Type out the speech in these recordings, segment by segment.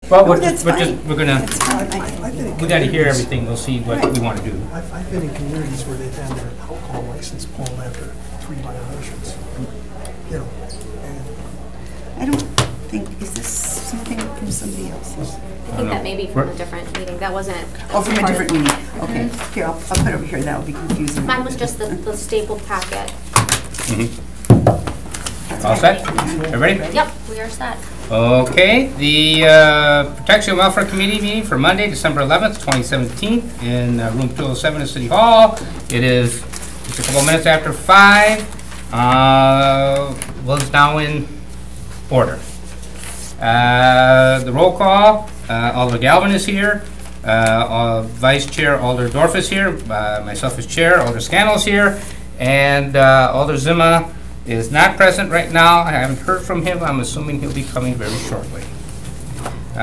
Well, No, we're that's just, fine. we're gonna, That's fine. we gotta hear everything, we'll see what we wanna do. I've been in communities where they've had their alcohol license pulled after 3 violations. You know, and I don't think, is this something from somebody else? I think that may be from a different meeting. That wasn't. Oh, from a part different of- meeting. Okay, here, I'll put it over here. That will be confusing. Mine was just the stapled packet. All set? Everybody? Yep, we are set. Okay, the Protection and Welfare Committee meeting for Monday, December 11th, 2017, in room 207 at City Hall. It is just a couple minutes after 5. Was now in order. The roll call, Alder Galvin is here, Vice Chair Alder Dorf is here, myself as Chair, Alder Scannell is here, and Alder Zima is not present right now. I haven't heard from him. I'm assuming he'll be coming very shortly.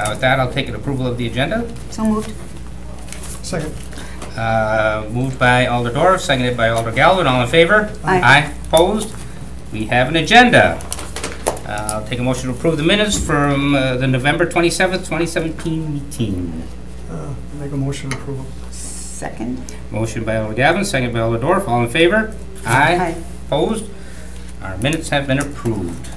With that, I'll take an approval of the agenda. So moved. second, Moved by Alder Dorf, seconded by Alder Galvin. All in favor? Aye. Opposed? We have an agenda. I'll take a motion to approve the minutes from the November 27th, 2017 meeting. make a motion to approve. Second. Motion by Alder Galvin, seconded by Alder Dorf. All in favor? Aye. Opposed? Our minutes have been approved.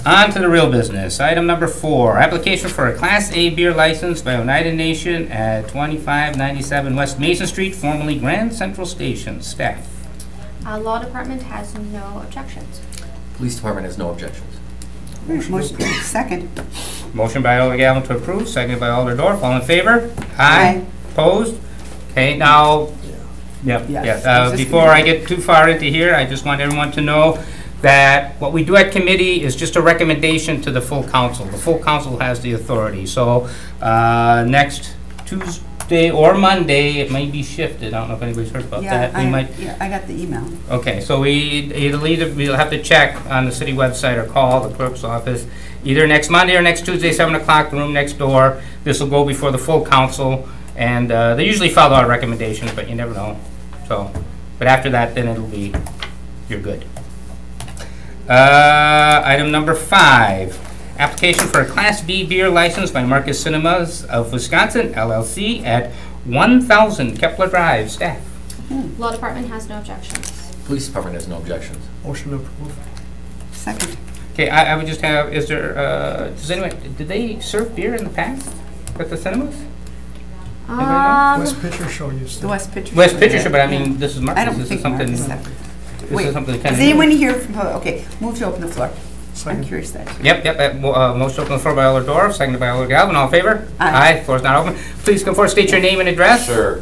On to the real business. Item number 4, application for a Class A beer license by Oneida Nation at 2597 West Mason Street, formerly Grand Central Station. Staff. Law Department has no objections. Police Department has no objections. Motion. Second. Motion by Alder Galvin to approve, seconded by Alder Dorf. All in favor? Aye. Opposed? Okay, now, Yes. before I get too far into here, I just want everyone to know that what we do at committee is just a recommendation to the full council. The full council has the authority. So next Tuesday or Monday, it may be shifted. I don't know if anybody's heard about that. We might. Yeah, I got the email. Okay, so we'll have to check on the city website or call the clerk's office either next Monday or next Tuesday, 7 o'clock, the room next door. This will go before the full council, and they usually follow our recommendations, but you never know. So, but after that, then it'll be, you're good. Item number 5, application for a Class B beer license by Marcus Cinemas of Wisconsin, LLC, at 1000 Kepler Drive. Staff. Law Department has no objections. Police Department has no objections. Motion to approve. Second. Okay, I would just have, is there, does anyone, did they serve beer in the past at the cinemas? West Pitcher Show used The to. West Pitcher. West Show, Pitcher yeah. Show, but I mean, Yeah. this is Marcus. I don't This is think something. Marcus. This Wait, is something kind is of. anyone here from, okay, move to open the floor. I'm Second. curious that. Yep. Motion open the floor by Alder Dorf, seconded by Alder Galvin. All in favor? Aye. Floor is not open. Please come forward, state your name and address. Sure.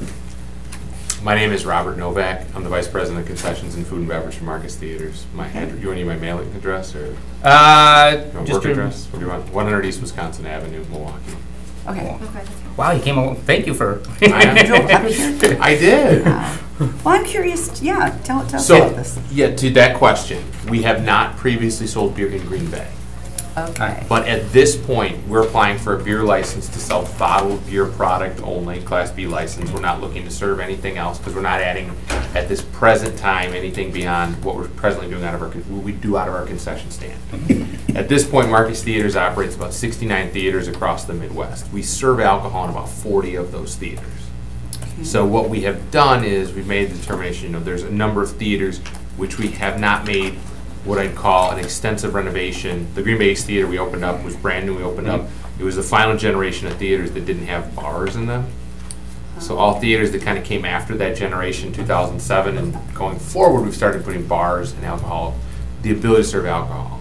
My name is Robert Novak. I'm the Vice President of Concessions and Food and Beverage for Marcus Theaters. You want to need my mailing address or Just work your, address? What do you want? 100 East Wisconsin Avenue, Milwaukee. Okay. Okay, that's fine. wow, you came along. Thank you for. I Drove up here? I did. Well, I'm curious, yeah, tell us about So, this. yeah, to that question, we have not previously sold beer in Green Bay. Okay. But at this point, we're applying for a beer license to sell bottled beer product only, Class B license. We're not looking to serve anything else because we're not adding, at this present time, anything beyond what we're presently doing out of what we do out of our concession stand. At this point, Marcus Theaters operates about 69 theaters across the Midwest. We serve alcohol in about 40 of those theaters. So what we have done is we've made the determination, there's a number of theaters which we have not made what I'd call an extensive renovation. The Green Bay East Theater we opened up was brand new. We opened up. It was the final generation of theaters that didn't have bars in them. So all theaters that kind of came after that generation, 2007, and going forward, we've started putting bars and alcohol, the ability to serve alcohol.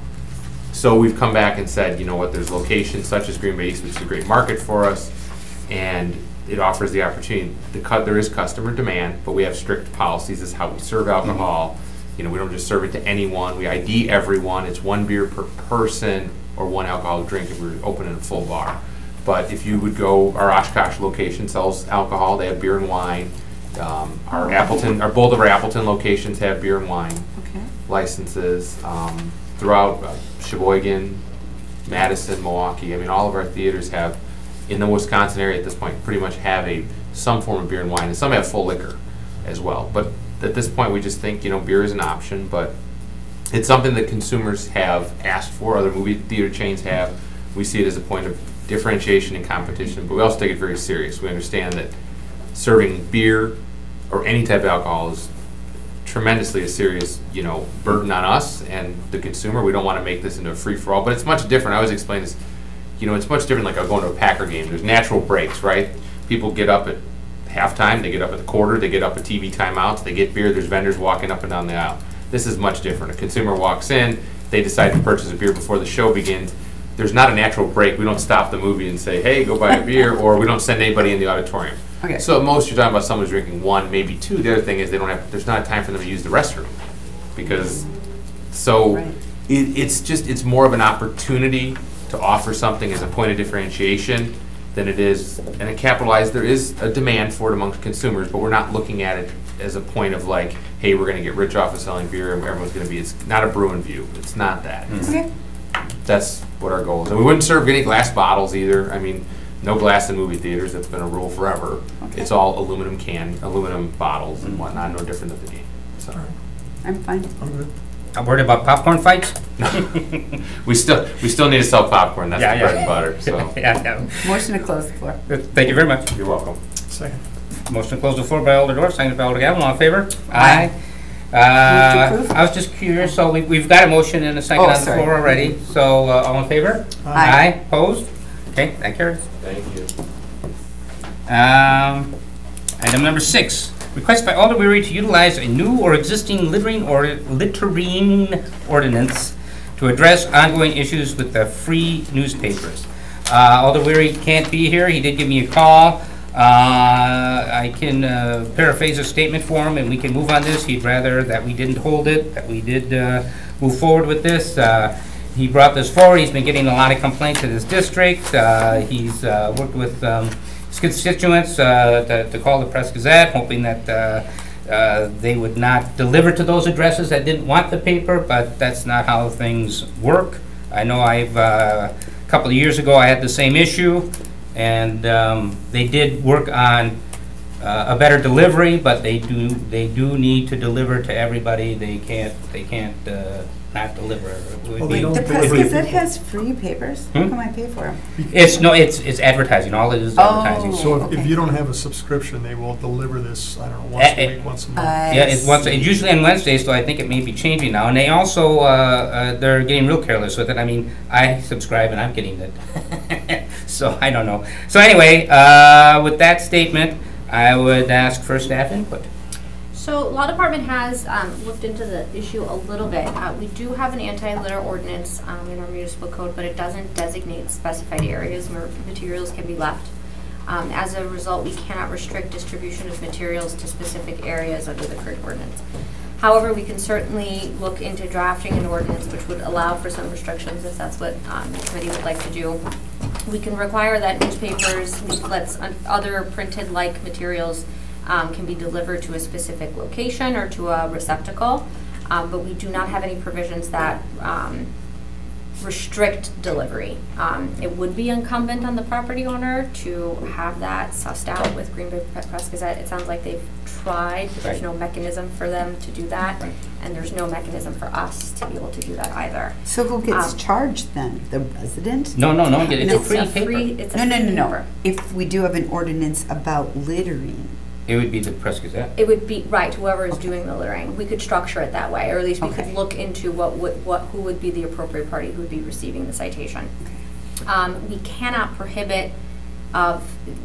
So we've come back and said, you know what, there's locations such as Green Bay East, which is a great market for us, and it offers the opportunity. There is customer demand, but we have strict policies as how we serve alcohol. We don't just serve it to anyone. We ID everyone. It's 1 beer per person or 1 alcoholic drink if we're opening a full bar. But if you would go, our Oshkosh location sells alcohol. They have beer and wine. Both of our Appleton locations have beer and wine licenses. Throughout Sheboygan, Madison, Milwaukee, all of our theaters have, in the Wisconsin area at this point, pretty much have some form of beer and wine, and some have full liquor as well. But at this point, we just think, beer is an option, but it's something that consumers have asked for, other movie theater chains have. We see it as a point of differentiation and competition, but we also take it very serious. We understand that serving beer or any type of alcohol is tremendously a serious, burden on us and the consumer. We don't want to make this into a free-for-all, but it's much different. I always explain this, it's much different like going to a Packer game. There's natural breaks, right? People get up at halftime, they get up at the quarter, they get up at TV timeouts, they get beer, there's vendors walking up and down the aisle. This is much different. A consumer walks in, they decide to purchase a beer before the show begins. There's not a natural break. We don't stop the movie and say, hey, go buy a beer, or we don't send anybody in the auditorium. Okay. So at most, you're talking about someone who's drinking one, maybe two. The other thing is there's not time for them to use the restroom. Because, Right. it's more of an opportunity to offer something as a point of differentiation than it is, and it capitalized, there is a demand for it amongst consumers, but we're not looking at it as a point of like, hey, we're gonna get rich off of selling beer, and everyone's gonna be, it's not a Bruin view. It's not that. Okay. That's what our goal is. And we wouldn't serve any glass bottles either. I mean, no glass in movie theaters. That's been a rule forever. Okay. It's all aluminum bottles and whatnot, no different than the game. So I'm fine. I'm good. I'm worried about popcorn fights. we still need to sell popcorn. That's Yeah, the yeah. bread and butter. So Yeah, Motion to close the floor. Thank you very much. you're welcome. Second. Motion to close the floor by Alder Dorf, seconded by Alder Galvin. All in favor? Aye. approve? I was just curious, so we've got a motion and a second Oh, on the sorry. floor already. So all in favor? Aye. Opposed? Okay, that carries. Thank you. Item number 6, request by Alder Weary to utilize a new or existing littering ordinance to address ongoing issues with the free newspapers. Alder Weary can't be here. He did give me a call. I can paraphrase a statement for him and we can move on this. He'd rather that we didn't hold it, that we did move forward with this. He brought this forward. He's been getting a lot of complaints in his district. He's worked with his constituents to call the Press-Gazette, hoping that they would not deliver to those addresses that didn't want the paper, but that's not how things work. I know a couple of years ago I had the same issue, and they did work on a better delivery, but they do need to deliver to everybody. They can't not deliver. It would Well, they be- don't The pay Press for it. Gazette has free papers. How come I pay for them? It's advertising. All it is advertising. Oh. So if Okay. you don't have a subscription, they will deliver this, I don't know, once a week, once a month. Yeah, it's usually on Wednesdays, so I think it may be changing now. And they also, they're getting real careless with it. I mean, I subscribe and I'm getting it. So I don't know. So anyway, with that statement, I would ask for staff input. So Law Department has looked into the issue a little bit. We do have an anti-litter ordinance in our municipal code, but it doesn't designate specified areas where materials can be left. As a result, we cannot restrict distribution of materials to specific areas under the current ordinance. However, we can certainly look into drafting an ordinance which would allow for some restrictions if that's what the committee would like to do. We can require that newspapers, leaflets, and other printed-like materials can be delivered to a specific location or to a receptacle, but we do not have any provisions that restrict delivery. It would be incumbent on the property owner to have that sussed out with Green Bay Press-Gazette. It sounds like they've tried, but there's Right. no mechanism for them to do that, Right. and there's no mechanism for us to be able to do that either. So who gets Um, charged then? The resident? No, it's a It's free a paper. free, it's a No, no, free no, no. paper. If we do have an ordinance about littering, It would be the Press-Gazette. It would be, right, whoever is doing the littering. We could structure it that way, or at least we Okay. could look into who would be the appropriate party who would be receiving the citation. We cannot prohibit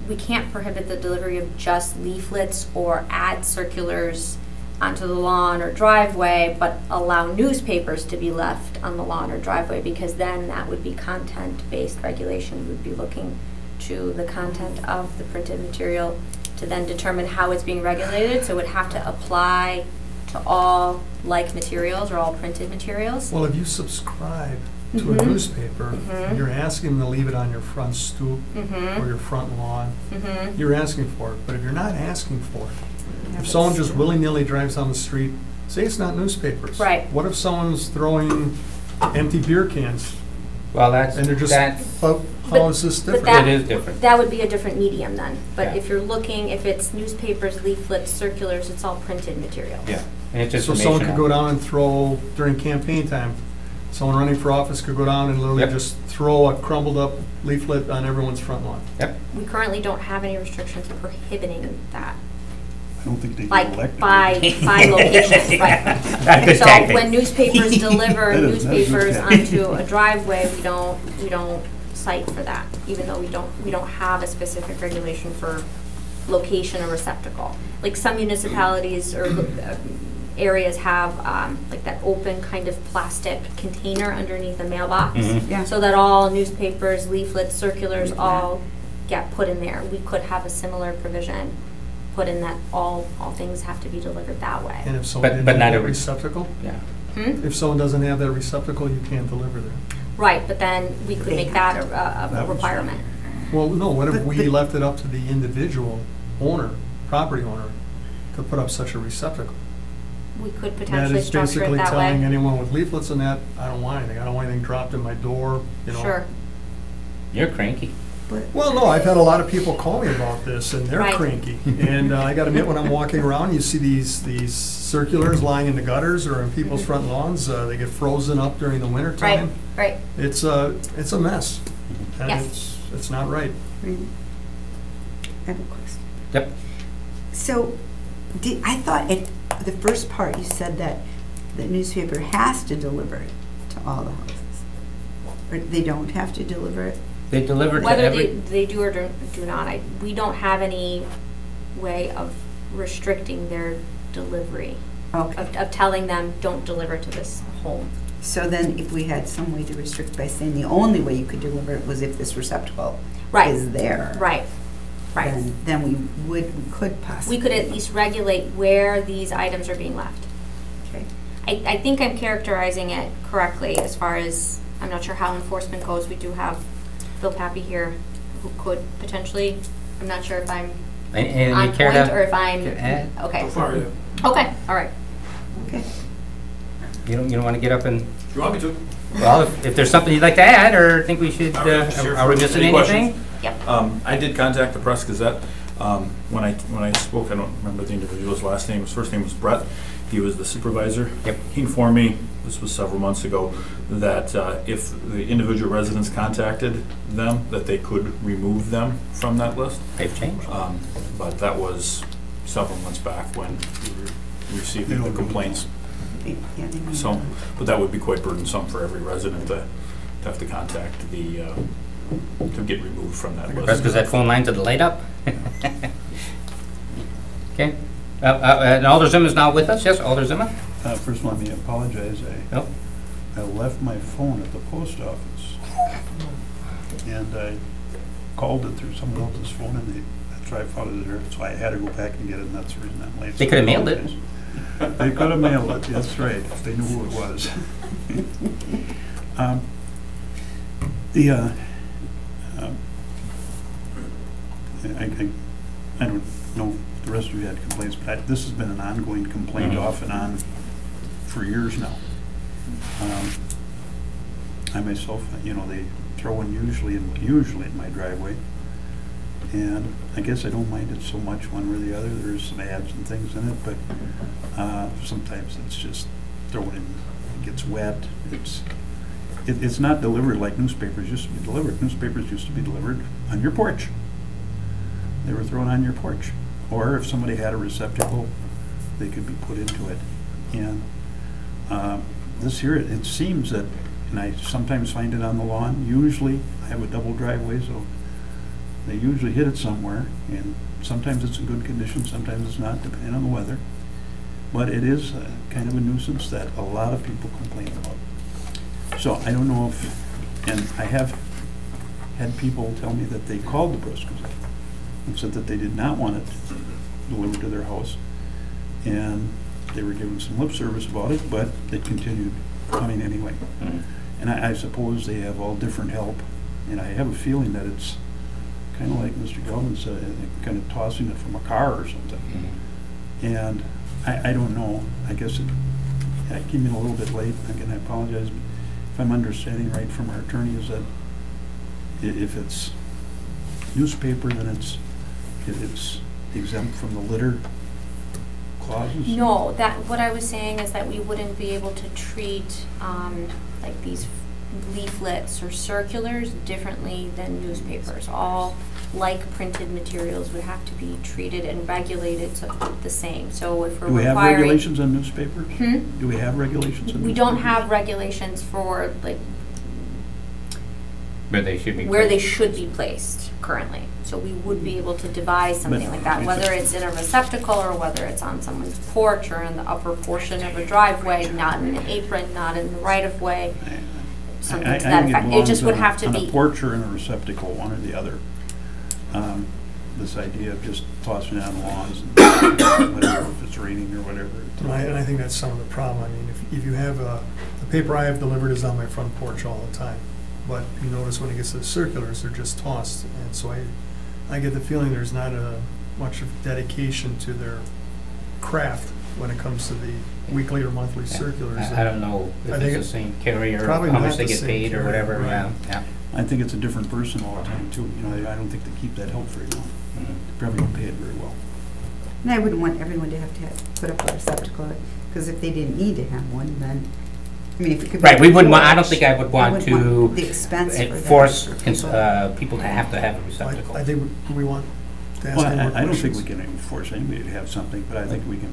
we can't prohibit the delivery of just leaflets or ad circulars onto the lawn or driveway, but allow newspapers to be left on the lawn or driveway, because then that would be content-based regulation. We would be looking to the content of the printed material to then determine how it's being regulated, so it would have to apply to all like materials or all printed materials. Well, if you subscribe to a Mhm. newspaper, and you're asking them to leave it on your front stoop Mm-hmm. or your front lawn, Mm-hmm. you're asking for it. But if you're not asking for it, if someone just willy-nilly drives down the street, say it's not newspapers. Right. What if someone's throwing empty beer cans Well, that's, and they're just, that, how is this But different? that- it is different. That would be a different medium then. But Yeah. if you're looking, if it's newspapers, leaflets, circulars, it's all printed material. Yeah, and it's So someone information. could go down and throw, during campaign time, Someone running for office could go down and literally Yep. just throw a crumbled up leaflet on everyone's front lawn. Yep. We currently don't have any restrictions prohibiting that, I don't think they get like elected. by location, right? Not a good So tactic. when newspapers deliver That is not a good newspapers tactic. onto a driveway, we don't cite for that, even though we don't have a specific regulation for location or receptacle. Like some municipalities or areas have like that open kind of plastic container underneath a mailbox. Mhm. Yeah. So that all newspapers, leaflets, circulars, all get put in there. We could have a similar provision put in that all things have to be delivered that way. And if someone But didn't not have that every- receptacle, Yeah. if someone doesn't have that receptacle, you can't deliver there. Right, but then we could make that a requirement. Well, no, what if But- we but- left it up to the individual owner, property owner, to put up such a receptacle? We could That potentially is structure it basically that telling way. anyone with leaflets in that, I don't want anything, I don't want anything dropped in my door, you know. Sure, You're cranky. Well, no, I've had a lot of people call me about this, and they're Right. cranky. And I gotta admit, when I'm walking around, you see these circulars lying in the gutters or in people's front lawns, they get frozen up during the winter right, time. right. It's a mess. And Yes. it's not right. Randy, I have a question. Yep. So, I thought at the first part you said that the newspaper has to deliver it to all the houses. Or they don't have to deliver it? They deliver to Whether every. they do or do not, we don't have any way of restricting their delivery, Okay. of telling them, don't deliver to this home. So then if we had some way to restrict by saying the only way you could deliver it was if this receptacle Right. is there. Right, right. Then we could possibly. We could at least regulate where these items are being left. Okay. I think I'm characterizing it correctly as far as, I'm not sure how enforcement goes. We do have Bill Pappy here who could potentially, I'm not sure if I'm And on you care point to or if I'm, to add? okay. So far, yeah. Okay, all right. Okay. You don't want to get up and, If you want me to. well, if there's something you'd like to add, or think we should, Sure. are we missing Any questions? anything? Yep. I did contact the Press Gazette. When I spoke, I don't remember the individual's last name. His first name was Brett. He was the supervisor. Yep. He informed me, this was several months ago, that if the individual residents contacted them, that they could remove them from that list. They've changed. But that was several months back when we were receiving the complaints. Yeah, they may So, not. but that would be quite burdensome for every resident to have to contact to get removed from that list. That's because that phone lines are light up. Okay. And Alder Zima is now with us, yes, Alder Zima? First, let me apologize. Nope. I left my phone at the post office, and I called it through someone else's phone, and that's why I found it there. So I had to go back and get it, and that's the reason I'm late. They could have mailed it. They could have mailed it, that's right, if they knew who it was. I don't know if the rest of you had complaints, but this has been an ongoing complaint Mhm. off and on for years now. I myself, they throw in usually in my driveway. And I guess I don't mind it so much one way or the other. There's some ads and things in it, but sometimes it's just thrown in, it gets wet. It's not delivered like newspapers used to be delivered. Newspapers used to be delivered on your porch. They were thrown on your porch. Or if somebody had a receptacle, they could be put into it. And this here, it seems that, and I sometimes find it on the lawn. Usually, I have a double driveway, so they usually hit it somewhere, and sometimes it's in good condition, sometimes it's not, depending on the weather. But it is kind of a nuisance that a lot of people complain about. So I don't know if, and I have had people tell me that they called the Press Gazette and said that they did not want it delivered to their house, and they were given some lip service about it, but it continued coming anyway. Mhm. And I suppose they have all different help, and I have a feeling that it's kind of like Mr. Galvin said, kind of tossing it from a car or something. Mhm. And I don't know, I guess I came in a little bit late, again, I apologize, but if I'm understanding right from our attorney is that if it's newspaper, then it's exempt from the litter clauses? No, what I was saying is that we wouldn't be able to treat, like these leaflets or circulars differently than newspapers. All like printed materials would have to be treated and regulated the same. So if we're Do we have requiring, regulations on newspapers? Hmm? Do we have regulations on newspapers? We don't have regulations for like Where they should be. where they placed. should be placed currently. So we would be able to devise something But like that, if whether it- it's in a receptacle or whether it's on someone's porch or in the upper portion of a driveway, not in an apron, not in the right of way, something I to that think effect. It belongs just would on a- have to On a be, porch or in a receptacle, one or the other. This idea of just tossing it on lawns and whatever, if it's raining or whatever. And I think that's some of the problem. I mean, if you have, the paper I have delivered is on my front porch all the time. But you notice when it gets to the circulars, they're just tossed. And so I get the feeling there's not much of dedication to their craft when it comes to the weekly or monthly circulars. I don't know if I think it's the same carrier, probably how not much they the get same paid or carrier, whatever, right. yeah. I think it's a different person all the time too. You know, I don't think they keep that help very long. Mhm. They probably don't pay it very well. And I wouldn't want everyone to have put up a receptacle, because if they didn't need to have one, then, I mean, if it could be. Right, we wouldn't want, I don't porch, think I would want wouldn't to the expense for that. force for people. people to have a receptacle. I think we want to ask Well, any more I don't think questions. we can force anybody to have something, but I think we can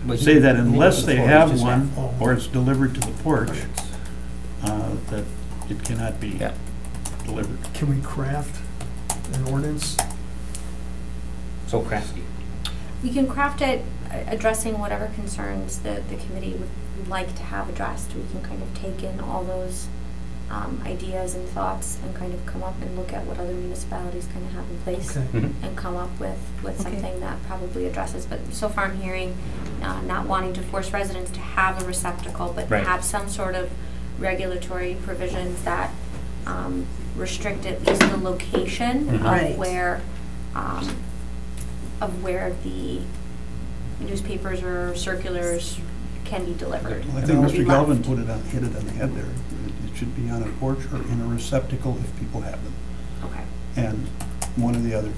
But say that unless you- they before, have just one, have- or it's delivered to the porch, that it cannot be Yeah. delivered. Can we craft an ordinance? So crafty. we can craft it addressing whatever concerns the committee would like to have addressed. We can kind of take in all those ideas and thoughts and kind of come up and look at what other municipalities kind of have in place. Okay. Mhm. And come up with Okay. something that probably addresses, but so far I'm hearing not wanting to force residents to have a receptacle, but Right. have some sort of regulatory provisions that restrict at least the location Mhm. Right. of where the newspapers or circulars can be delivered. Well, I Or think be Mr. left. Galvin hit it on the head there. It should be on a porch or in a receptacle if people have them, Okay. and one or the other,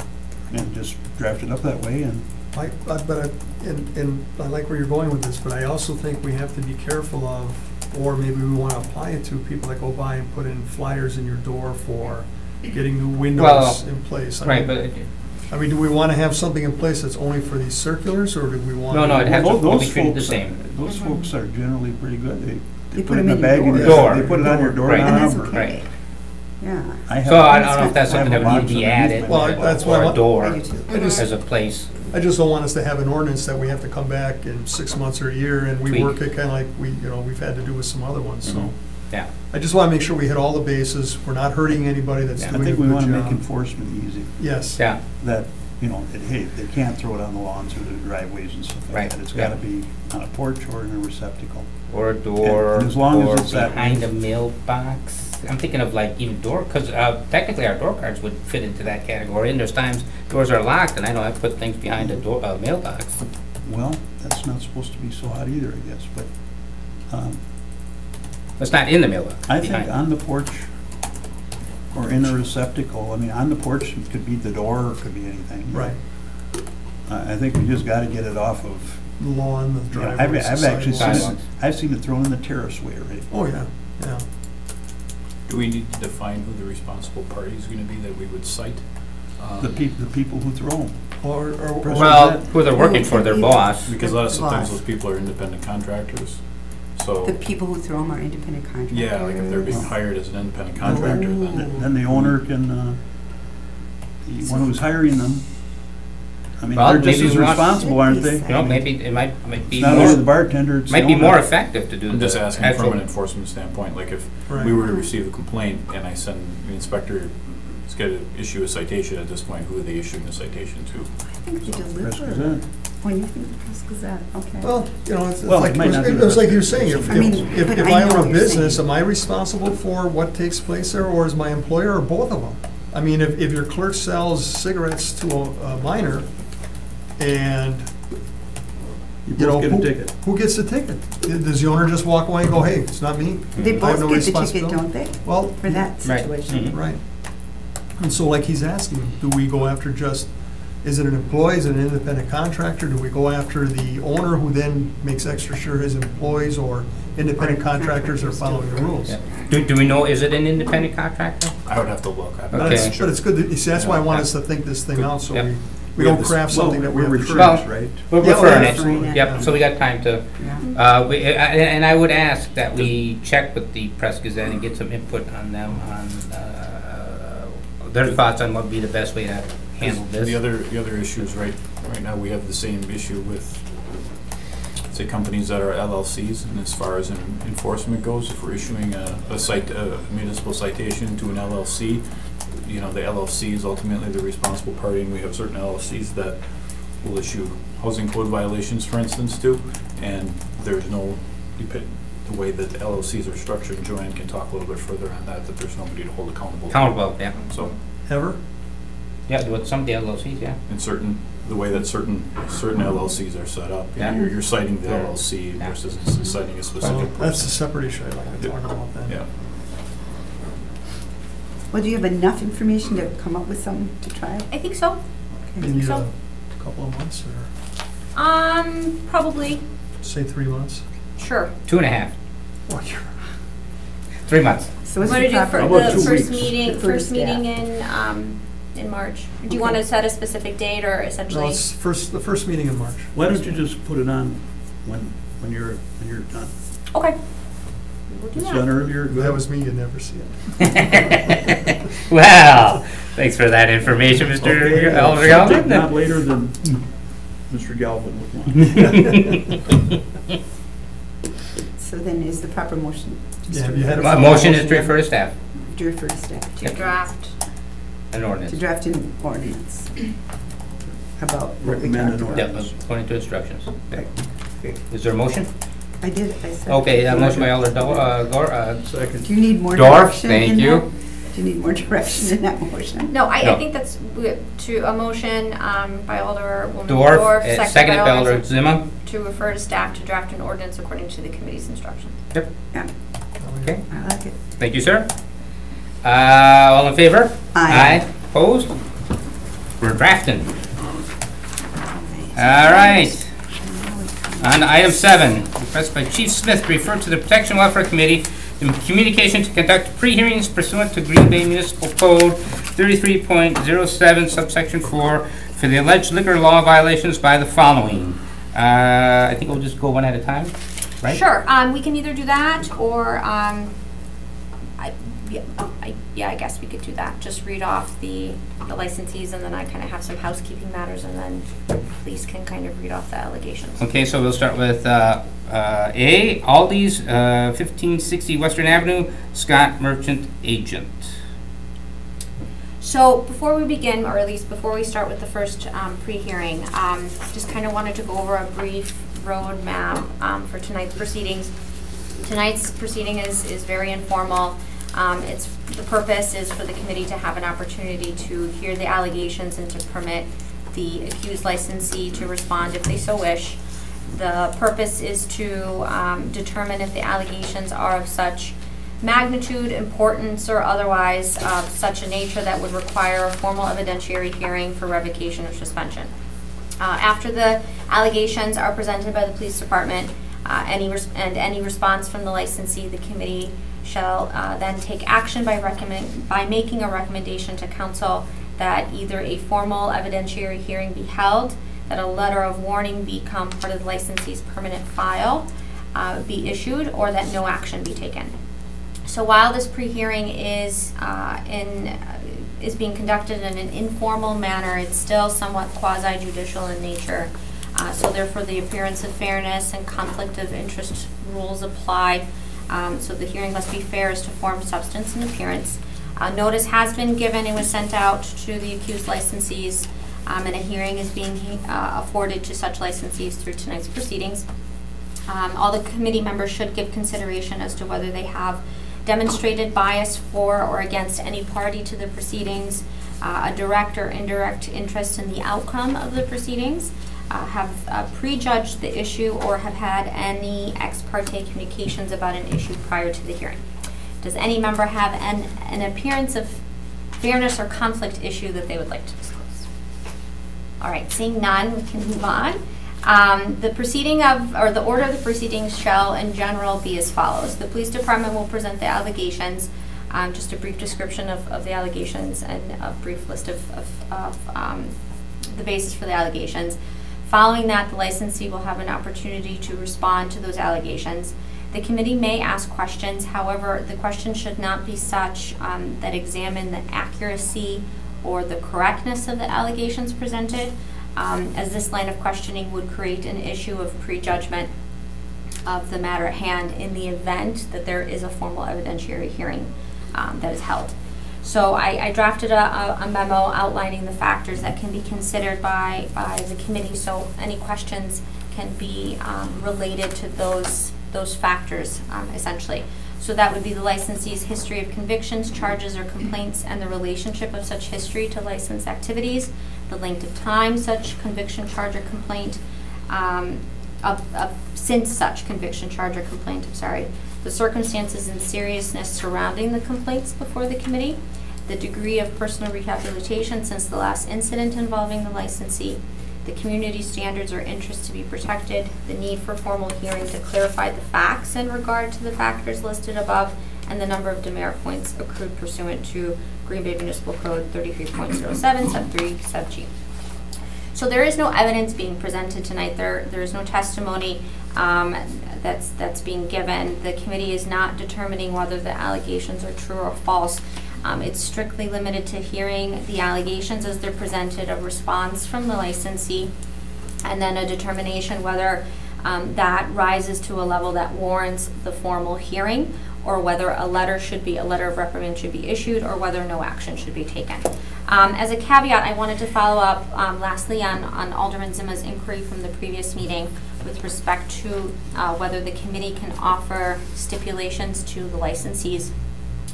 and just draft it up that way, and And I like where you're going with this, but I also think we have to be careful of, or maybe we want to apply it to people that go by and put in flyers in your door for getting new windows Well, in place. I Right, mean- but, I mean, do we want to have something in place that's only for these circulars, or do we want? No, it has to Well, all those be treated the folks- same. Those folks are generally pretty good. They put put it in them a in bag your and door. they put it on your Right. And that's doorknob. or- Right. okay. Yeah. I have- So I don't know if that's I have something a that would need box to be underneath added, my Well, bed. that's what I or a want- door I do too. I just- as a place. I just don't want us to have an ordinance that we have to come back in 6 months or a year and we Tweak. work it kind of like we've had to do with some other ones, so. Mhm. Yeah. I just want to make sure we hit all the bases, we're not hurting anybody that's Yeah. I doing a think we good want to make job. enforcement easy, Yes. Yeah, that, that, hey, they can't throw it on the lawns or the driveways and stuff like Right, that. It's yeah. got to be on a porch or in a receptacle. or a door, And as long as or it's that behind way. a mailbox. I'm thinking of like even door, because technically our door cards would fit into that category, and there's times doors are locked, and I know I put things behind a door, mailbox. Well, that's not supposed to be so hot either, I guess, but It's not in the mailbox. I think behind. on the porch or in a receptacle, I mean, on the porch, it could be the door, or it could be anything. Right. I think we just got to get it off of, The lawn, the you know, driveways, the I've actually seen sidewalks. it, I've seen it thrown in the terrace way already. Oh, yeah, yeah. Do we need to define who the responsible party is going to be that we would cite? The people who throw them. Or, Well, who they're working for, their boss. Because a lot of sometimes Boss. those people are independent contractors, so, The people who throw them are independent contractors. yeah, like if they're being hired as an independent contractor, then, Then the owner can, the one who's hiring them, I mean, Well, they're just maybe as we want- responsible, aren't they? You know, maybe it might be It's not only the more, bartender, it's the might be more owner. effective to do I'm just the asking actual- from an enforcement standpoint, like if Right. we were to receive a complaint and I send the inspector, is going to issue a citation at this point, who are they issuing the citation to? I think they Press deliver. Gazette. When you think Press Gazette, okay. well, it's Well, like, it might not be it was like you were the saying, best. if, I mean, if but if I I know own what a you're business, saying. am I responsible for what takes place there, or is my employer, or both of them? I mean, if your clerk sells cigarettes to a minor, and, You you know, both get a who, ticket. who gets the ticket? Does the owner just walk away and go, hey, it's not me? They I have both no get the ticket, responsibility? don't they? Well, For that Right. situation. Mhm. right. And so like he's asking, do we go after just Is it an employee, is it an independent contractor? Do we go after the owner who then makes extra sure his employees or independent contractors are following the rules? Yeah. Do we know, is it an independent contractor? I would have to look. I'm But not Okay. it's, sure. but it's good, you see, that's why I want us to think this thing out, so Yep. we don't craft something that we We're have to referring, Well- right? We're Yeah, referring we're it. referring it. Yep, so we got time to, Yeah. and I would ask that we check with the Press Gazette and get some input on them, on their thoughts on what would be the best way to handle this. The other issue is right now, we have the same issue with, say, companies that are LLCs, and as far as enforcement goes, if we're issuing a municipal citation to an LLC, you know, the LLC is ultimately the responsible party, and we have certain LLCs that will issue housing code violations, for instance, too, and there's no, the way that the LLCs are structured, and Joanne can talk a little bit further on that there's nobody to hold accountable. Accountable, yeah. So, Ever? Yeah, with some of the LLCs, yeah. in the way that certain LLCs are set up, Yeah. you're citing the Yeah. LLC Yeah. versus citing a specific Well, person. that's a separate issue I'd like to talk about then. Yeah. Well, do you have enough information to come up with something to try? I think so. You think need so. a couple of months, or Probably, say 3 months? sure. 2.5, Well, you're 3 months. So what's Want the to do proper? How about the 2 first weeks? meeting, The first first, yeah. meeting in March? Do you want Okay. to set a specific date or No, essentially? it's the first meeting in March. Why don't you just put it on when you're done? Okay. We'll do It's that. done earlier, If that good. was me, you'd never see it. Well, thanks for that information, Mr. Okay, Elder subject Galvin. not later than Mr. Galvin would want. So then is the proper motion? Yeah, have you had a My formal motion is to yet? refer to staff, To refer to staff, To draft. an to ordinance. draft an ordinance about what we Recommend talked an about. Yeah, ordinance. according to instructions. Right. Is there a motion? I did, I said. Okay, a motion by Elder Second. Do you need more Dorf, direction thank in you. that? Do you need more direction in that motion? No, I No. think that's to a motion by Alderwoman Dorf, Dorf, seconded by Elder Alder Zima. to refer to staff to draft an ordinance according to the committee's instructions. Yep, Yeah, okay. I like it. Thank you, sir. All in favor? Aye. Opposed? We're drafting. All right. On to item 7, request by Chief Smith to refer to the Protection Welfare Committee in communication to conduct pre-hearings pursuant to Green Bay Municipal Code 33.07 subsection 4 for the alleged liquor law violations by the following. I think we'll just go one at a time, right? Sure, we can either do that or, I guess we could do that. Just read off the licensees and then I kind of have some housekeeping matters and then police can kind of read off the allegations. Okay, so we'll start with A, Aldi's, 1560 Western Avenue, Scott Merchant Agent. So before we begin, or at least before we start with the first pre-hearing, just kind of wanted to go over a brief roadmap for tonight's proceedings. Tonight's proceeding is very informal. The purpose is for the committee to have an opportunity to hear the allegations and to permit the accused licensee to respond if they so wish. The purpose is to determine if the allegations are of such magnitude, importance, or otherwise of such a nature that would require a formal evidentiary hearing for revocation or suspension. After the allegations are presented by the police department, any response from the licensee, the committee shall then take action by making a recommendation to council that either a formal evidentiary hearing be held, that a letter of warning become part of the licensee's permanent file, be issued, or that no action be taken. So while this pre-hearing is being conducted in an informal manner, it's still somewhat quasi-judicial in nature. So therefore, the appearance of fairness and conflict of interest rules apply. So the hearing must be fair as to form, substance, and appearance. Notice has been given and was sent out to the accused licensees, and a hearing is being afforded to such licensees through tonight's proceedings. All the committee members should give consideration as to whether they have demonstrated bias for or against any party to the proceedings, a direct or indirect interest in the outcome of the proceedings, have prejudged the issue, or have had any ex parte communications about an issue prior to the hearing. Does any member have an appearance of fairness or conflict issue that they would like to disclose? All right, seeing none, we can move on. The order of the proceedings shall in general be as follows. The police department will present the allegations, just a brief description of the allegations and a brief list of the basis for the allegations. Following that, the licensee will have an opportunity to respond to those allegations. The committee may ask questions, however, the questions should not be such that examine the accuracy or the correctness of the allegations presented, as this line of questioning would create an issue of prejudgment of the matter at hand in the event that there is a formal evidentiary hearing that is held. So I drafted a memo outlining the factors that can be considered by the committee, so any questions can be related to those factors, essentially. So that would be the licensee's history of convictions, charges, or complaints, and the relationship of such history to license activities, the length of time such conviction, charge, or complaint, since such conviction, charge, or complaint, the circumstances and seriousness surrounding the complaints before the committee, the degree of personal rehabilitation since the last incident involving the licensee, the community standards or interests to be protected, the need for formal hearing to clarify the facts in regard to the factors listed above, and the number of demerit points accrued pursuant to Green Bay Municipal Code 33.07, sub 3, sub G. So there is no evidence being presented tonight. There is no testimony that's being given. The committee is not determining whether the allegations are true or false. It's strictly limited to hearing the allegations as they're presented, a response from the licensee, and then a determination whether that rises to a level that warrants the formal hearing, or whether a letter of reprimand should be issued, or whether no action should be taken. As a caveat, I wanted to follow up lastly on Alderman Zimma's inquiry from the previous meeting with respect to whether the committee can offer stipulations to the licensees.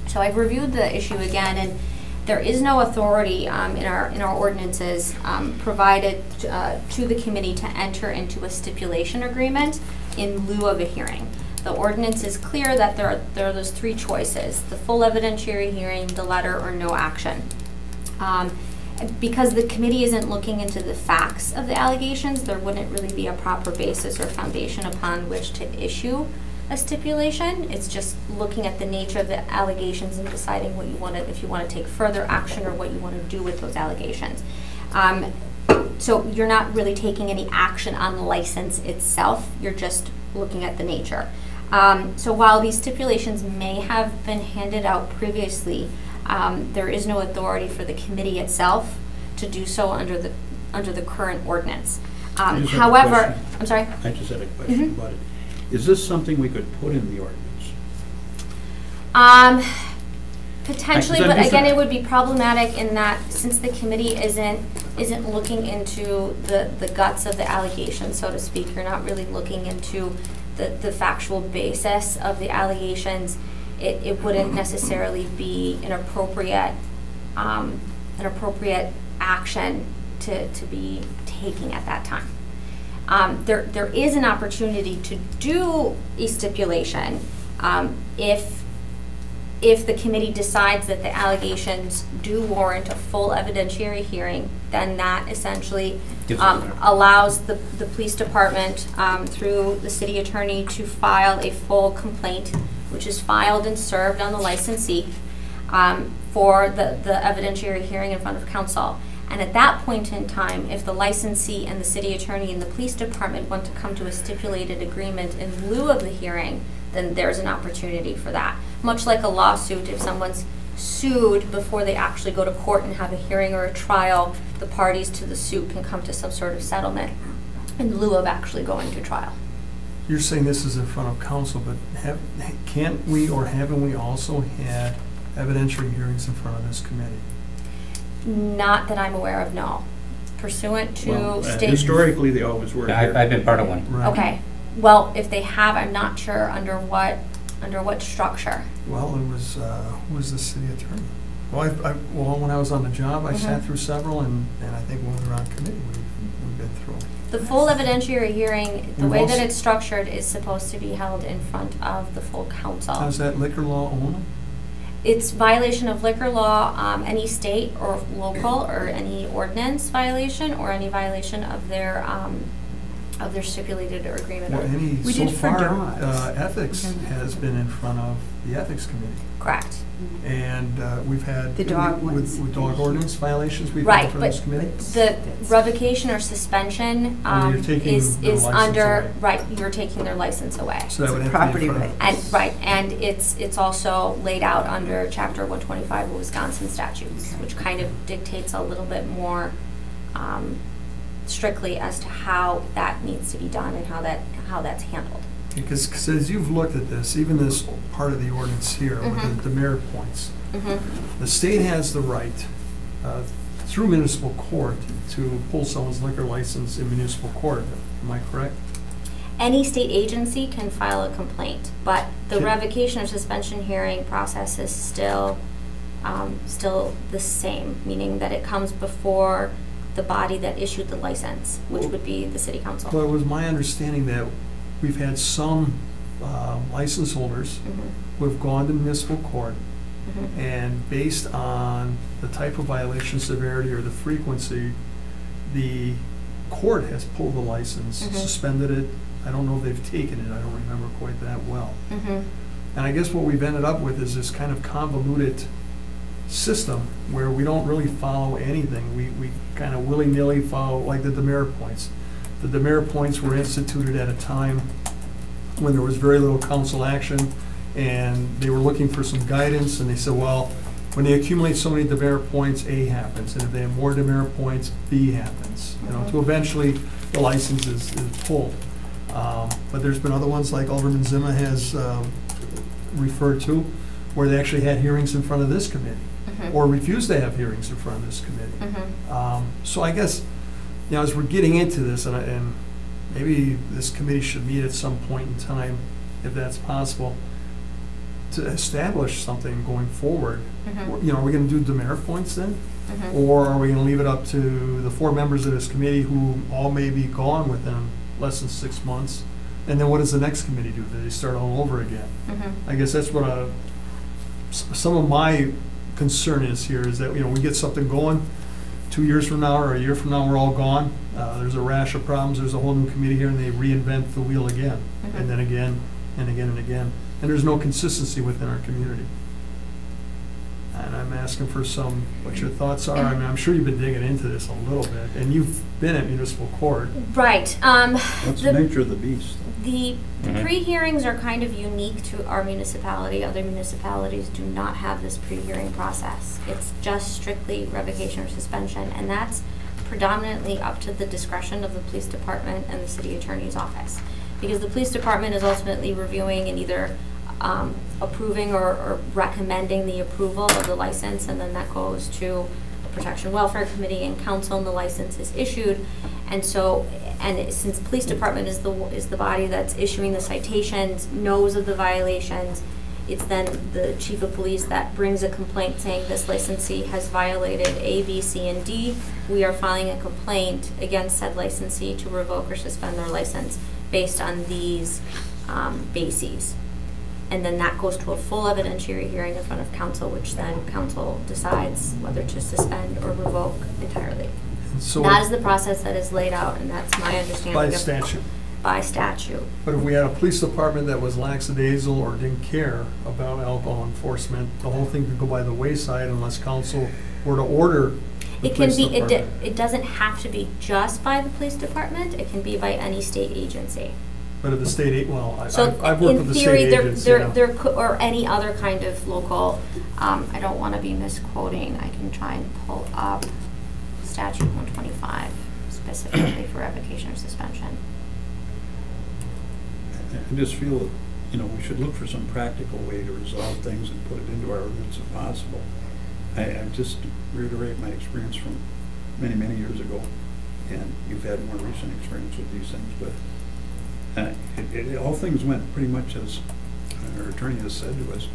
So I've reviewed the issue again, and there is no authority in our ordinances provided to the committee to enter into a stipulation agreement in lieu of a hearing. The ordinance is clear that there are those three choices: the full evidentiary hearing, the letter, or no action. Because the committee isn't looking into the facts of the allegations, there wouldn't really be a proper basis or foundation upon which to issue a stipulation. It's just looking at the nature of the allegations and deciding what you want to, if you want to take further action or what you want to do with those allegations. So you're not really taking any action on the license itself. You're just looking at the nature. So while these stipulations may have been handed out previously, there is no authority for the committee itself to do so under the current ordinance. However, I'm sorry? I just had a question about it. Is this something we could put in the ordinance? Potentially, but again, it would be problematic in that since the committee isn't looking into the guts of the allegation, so to speak. You're not really looking into the factual basis of the allegations. It wouldn't necessarily be an appropriate action to be taking at that time. There is an opportunity to do a stipulation if the committee decides that the allegations do warrant a full evidentiary hearing. Then that essentially allows the police department through the city attorney to file a full complaint, which is filed and served on the licensee for the evidentiary hearing in front of council. And at that point in time, if the licensee and the city attorney and the police department want to come to a stipulated agreement in lieu of the hearing, then there's an opportunity for that. Much like a lawsuit, if someone's sued before they actually go to court and have a hearing or a trial, the parties to the suit can come to some sort of settlement in lieu of actually going to trial. You're saying this is in front of council, but can't we or haven't we also had evidentiary hearings in front of this committee? Not that I'm aware of, no. Pursuant to state... Historically, they always were. Yeah, I've been part of one. Right. Okay. Well, if they have, I'm not sure under what structure. Well, it was, who was the city attorney? Well, well, when I was on the job, I sat through several, and I think when we were on committee, we've been through. The full evidentiary hearing, the way that it's structured, is supposed to be held in front of the full council. Is that liquor law only? It's violation of liquor law, any state or local or any ordinance violation or any violation of their stipulated or agreement. Well, any, We so did for far, dogs. ethics has been in front of the ethics committee. Correct. And we've had. The dog ones. With dog ordinance violations, we've Right, had from but this committee. the revocation or suspension Oh, you're taking is their license under, away. right, you're taking their license away. So that would have Property to be in front of. right. And, right, and it's also laid out under Chapter 125 of Wisconsin statutes, which kind of dictates a little bit more strictly as to how that needs to be done and how that's handled. Because as you've looked at this, even this part of the ordinance here with Mhm. the demerit points, Mhm. the state has the right through municipal court to pull someone's liquor license in municipal court. Am I correct? Any state agency can file a complaint, but the Okay. revocation or suspension hearing process is still the same, meaning that it comes before the body that issued the license, which would be the city council. Well, it was my understanding that we've had some license holders Mhm. who have gone to municipal court, Mhm. and based on the type of violation severity or the frequency, the court has pulled the license, Mhm. suspended it. I don't know if they've taken it, I don't remember quite that well. Mhm. And I guess what we've ended up with is this kind of convoluted system where we don't really follow anything. We kind of willy-nilly follow, like the demerit points. The demerit points were instituted at a time when there was very little council action, and they were looking for some guidance, and they said, well, when they accumulate so many demerit points, A happens, and if they have more demerit points, B happens, you know, to eventually the license is pulled. But there's been other ones like Alderman Zima has referred to, where they actually had hearings in front of this committee, Mhm. or refused to have hearings in front of this committee. Mhm. So I guess, you know, as we're getting into this, and maybe this committee should meet at some point in time, if that's possible, to establish something going forward. Mhm. You know, are we gonna do demerit points then? Mhm. Or are we gonna leave it up to the 4 members of this committee who all may be gone within less than 6 months? And then what does the next committee do? Do they start all over again? Mhm. I guess that's what some of my concern is here, is that, you know, we get something going, 2 years from now or a year from now, we're all gone. There's a rash of problems, there's a whole new committee here, and they reinvent the wheel again, Mhm. and then again, and again, and again. And there's no consistency within our community. And I'm asking for what your thoughts are. I mean, I'm sure you've been digging into this a little bit, and you've been at municipal court. Right. What's the nature of the beast? The Mhm. pre-hearings are kind of unique to our municipality. Other municipalities do not have this pre-hearing process. It's just strictly revocation or suspension, and that's predominantly up to the discretion of the police department and the city attorney's office. Because the police department is ultimately reviewing and either approving or recommending the approval of the license, and then that goes to the Protection Welfare Committee and council, and the license is issued. And so, since police department is the body that's issuing the citations, knows of the violations, it's then the chief of police that brings a complaint saying this licensee has violated A, B, C, and D. We are filing a complaint against said licensee to revoke or suspend their license based on these bases. And then that goes to a full evidentiary hearing in front of council, which then council decides whether to suspend or revoke entirely. And so, That is the process that is laid out, and that's my understanding. by of- statute. By statute. But if we had a police department that was lackadaisical or didn't care about alcohol enforcement, the whole thing could go by the wayside unless council were to order the It can police be, department. it doesn't have to be just by the police department, it can be by any state agency. But if the state, well, So I've worked in with the theory, state there, agents, there, yeah. there could, or any other kind of local, I don't want to be misquoting, I can try and pull up statute 125 specifically for revocation or suspension. I just feel that, you know, we should look for some practical way to resolve things and put it into our ordinance if possible. I just reiterate my experience from many, many years ago, and you've had more recent experience with these things, but all things went pretty much as our attorney has said to us.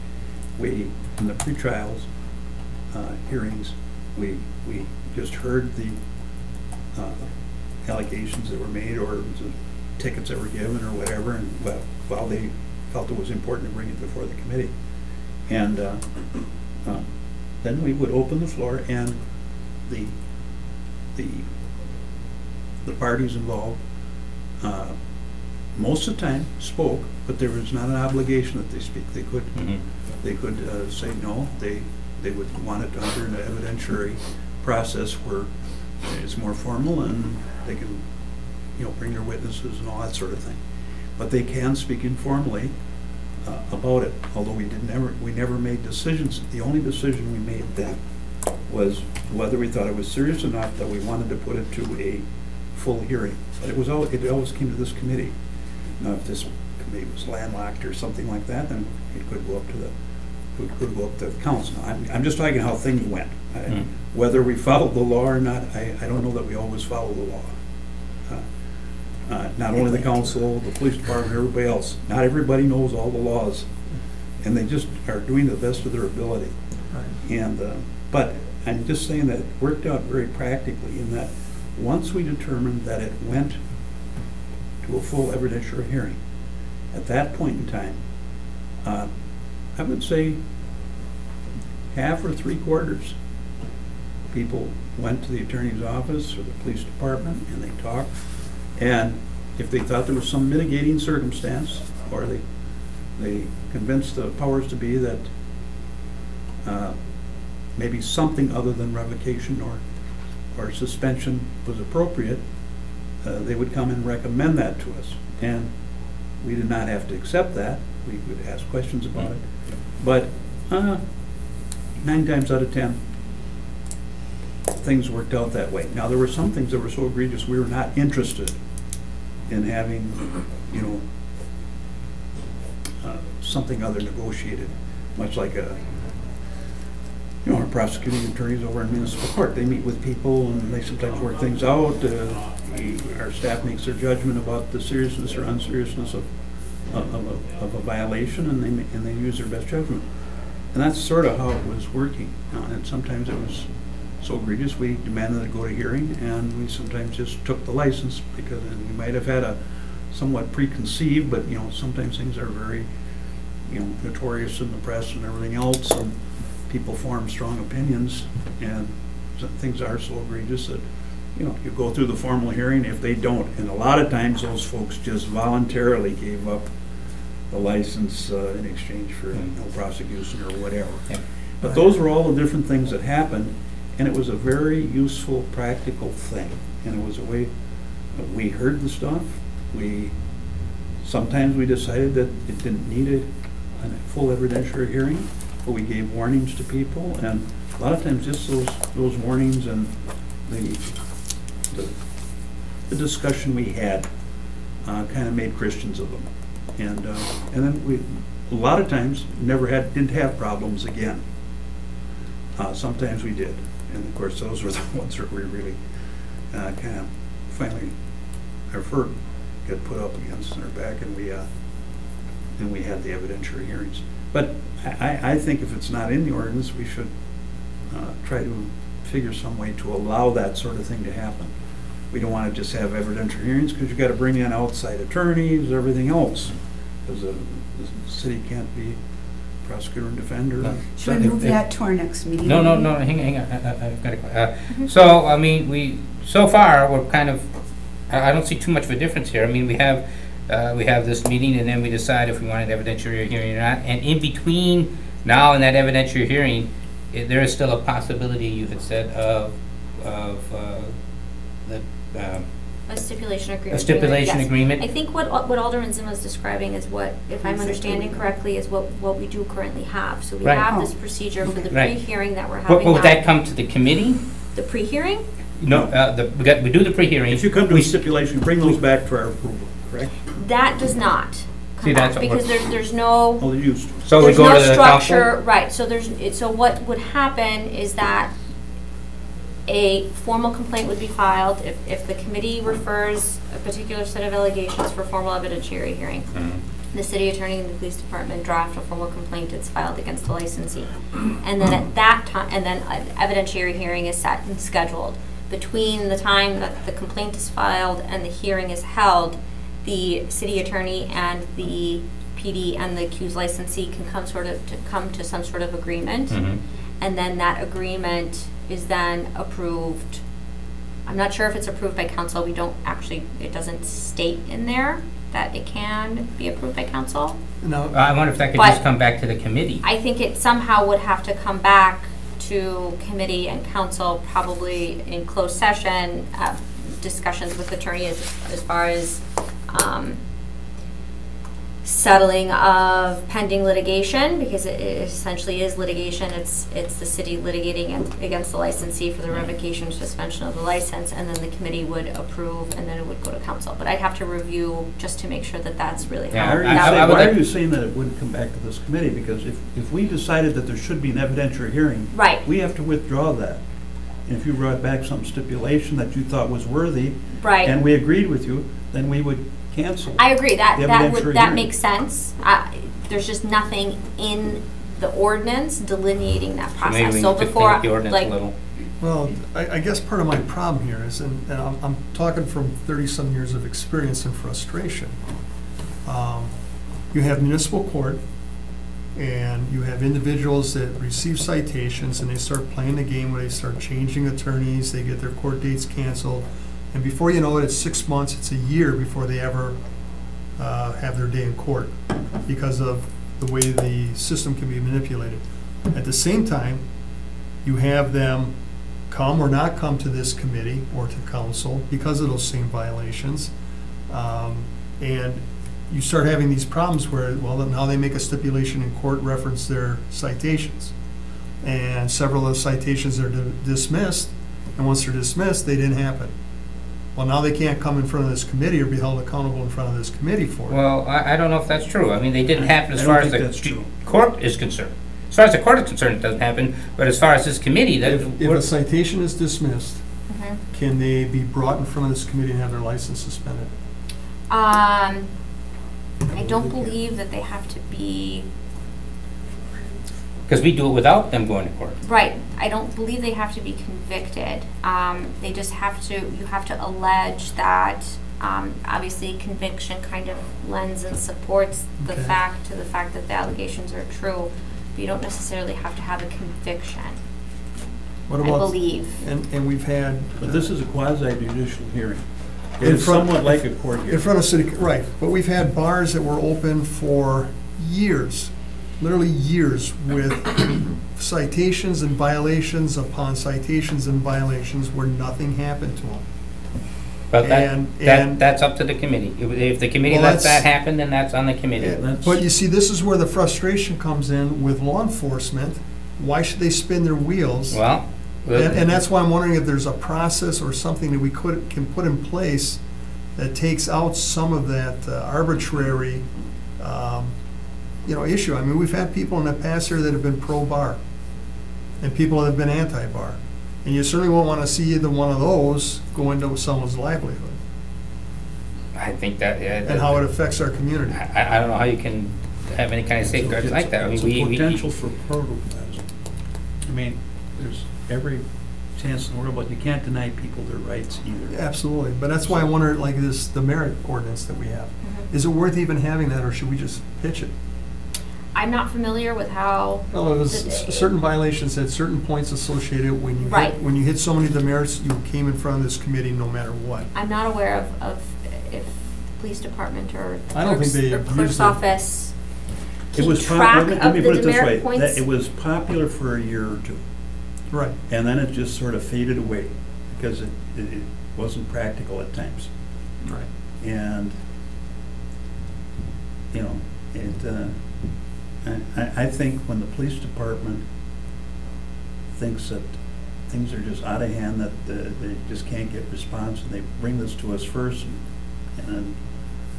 We, in the pretrials hearings, we just heard the allegations that were made or the tickets that were given or whatever, and while they felt it was important to bring it before the committee. And then we would open the floor and the parties involved, most of the time spoke, but there was not an obligation that they speak. They could, say no. They would want it under an evidentiary process where it's more formal and they can, bring their witnesses and all that sort of thing. But they can speak informally about it, although we never made decisions. The only decision we made then was whether we thought it was serious enough that we wanted to put it to a full hearing. But it always came to this committee. Now, if this committee was landlocked or something like that, then it could go up to the council. I'm just talking how things went. Whether we followed the law or not, I don't know that we always follow the law. Not only the council, the police department, everybody else. Not everybody knows all the laws, and they just are doing the best of their ability. And but I'm just saying that it worked out very practically in that once we determined that it went to a full evidentiary hearing, at that point in time, I would say half or 3/4 people went to the attorney's office or the police department and they talked. And if they thought there was some mitigating circumstance, or they convinced the powers to be that maybe something other than revocation or suspension was appropriate, they would come and recommend that to us. And we did not have to accept that. We would ask questions about it. But 9 times out of 10, things worked out that way. Now, there were some things that were so egregious we were not interested in having, something other negotiated, much like our prosecuting attorneys over in municipal court. They meet with people and they sometimes work things out. Our staff makes their judgment about the seriousness or unseriousness of a violation, and they use their best judgment. And that's sort of how it was working. And sometimes it was so egregious we demanded to go to hearing, and we sometimes just took the license because we might have had a somewhat preconceived, but sometimes things are very notorious in the press and everything else, and people form strong opinions, and things are so egregious that you go through the formal hearing. If they don't, and a lot of times those folks just voluntarily gave up the license in exchange for no prosecution or whatever. Yeah. But those were all the different things that happened, and it was a very useful, practical thing. And it was a way that we heard the stuff. Sometimes we decided that it didn't need a full evidentiary hearing, but we gave warnings to people, and a lot of times just those warnings and the discussion we had kind of made Christians of them. And then we, a lot of times, didn't have problems again. Sometimes we did, and of course those were the ones that we really kind of finally, our fur got put up against our back, and we had the evidentiary hearings. But I think if it's not in the ordinance, we should try to figure some way to allow that sort of thing to happen. We don't want to just have evidentiary hearings because you've got to bring in outside attorneys, everything else, because the city can't be prosecutor and defender. No. Should we move that to our next meeting? No, hang on. I've got to. So, I mean, so far, we're kind of, I don't see too much of a difference here. I mean, we have this meeting, and then we decide if we want an evidentiary hearing or not. And in between now and that evidentiary hearing, there is still a possibility, you had said, of A stipulation agreement. a stipulation Yes. agreement. I think what Alderman Zima is describing is what, if I'm understanding correctly, is what we do currently have. So we Right. have this procedure for the Right. pre-hearing that we're having But would now. that come to the committee? The pre-hearing? No, we do the pre-hearing. If you come to a stipulation, bring those back for our approval, correct? That does not See, come that's back, what because we're- there's no, Oh, they used to. So we there's go no to the structure, council? right, so what would happen is that a formal complaint would be filed if the committee refers a particular set of allegations for formal evidentiary hearing. The city attorney and the police department draft a formal complaint, it's filed against the licensee. And then at that time, and then an evidentiary hearing is set and scheduled. Between the time that the complaint is filed and the hearing is held, the city attorney and the PD and the accused licensee can come to some sort of agreement. Mhm. And then that agreement is then approved. I'm not sure if it's approved by council. We don't actually, it doesn't state in there that it can be approved by council. Now, I wonder if that could But- just come back to the committee. I think it somehow would have to come back to committee and council, probably in closed session, discussions with attorneys as far as settling of pending litigation, because it essentially is litigation. It's the city litigating against the licensee for the revocation or suspension of the license, and then the committee would approve, and then it would go to council. But I'd have to review just to make sure that that's really Yeah, how Why are you that saying- I would why are like- you saying that it wouldn't come back to this committee? Because if we decided that there should be an evidentiary hearing, Right. we have to withdraw that. And if you brought back some stipulation that you thought was worthy, Right. and we agreed with you, then we would cancel. I agree, that The evidentiary that hearing. makes sense. There's just nothing in the ordinance delineating that So maybe process. we So need to before, paint the ordinance a like, little. well, I guess part of my problem here is, and I'm talking from 30-some years of experience and frustration. You have municipal court, and you have individuals that receive citations, and they start playing the game where they start changing attorneys, they get their court dates canceled, and before you know it, it's 6 months, it's a year before they ever have their day in court, because of the way the system can be manipulated. At the same time, you have them come or not come to this committee or to council because of those same violations. And you start having these problems where, well, now they make a stipulation in court, reference their citations. And several of those citations are dismissed, and once they're dismissed, they didn't happen. Well, now they can't come in front of this committee or be held accountable in front of this committee for it. Well, I don't know if that's true. I mean, they didn't happen as I far don't as think the that's true. court is concerned. As far as the court is concerned, it doesn't happen, but as far as this committee, that. If a citation is dismissed, Mhm. can they be brought in front of this committee and have their license suspended? I don't believe that they have to be, Because we do it without them going to court. right, I don't believe they have to be convicted. They just have to, you have to allege that, obviously conviction kind of lends and supports the Okay. fact that the allegations are true. But you don't necessarily have to have a conviction, What I about? believe. And we've had. But this is a quasi-judicial hearing. In It's front- somewhat like a court In hearing. front of city, right, but we've had bars that were open for years, literally years, with citations and violations upon citations and violations where nothing happened to them. But And- that's up to the committee. If the committee Well, lets that that's- happen, then that's on the committee. That's- But you see, this is where the frustration comes in with law enforcement. Why should they spin their wheels? Well. And that's why I'm wondering if there's a process or something that we can put in place that takes out some of that arbitrary, issue. I mean, we've had people in the past here that have been pro-bar, and people that have been anti-bar. And you certainly won't want to see either one of those go into someone's livelihood I think that. and how it affects our community. I don't know how you can have any kind of safeguards like that. I mean, It's we. a potential for protoplasm. I mean, there's every chance in the world, but you can't deny people their rights either. Absolutely, but that's why I wonder, like this, the merit ordinance that we have. Is it worth even having that, or should we just pitch it? I'm not familiar with how. Well, it was the- certain violations had certain points associated. When you Right. hit, when you hit so many demerits, you came in front of this committee no matter what. I'm not aware of if police department or I don't think they or abused clerk's it. office It keep was track let of me the put it this way, demerit that points. it was popular for a year or two, Right. and then it just sort of faded away because it wasn't practical at times. Right. And, I think when the police department thinks that things are just out of hand, that they just can't get response, and they bring this to us first, and then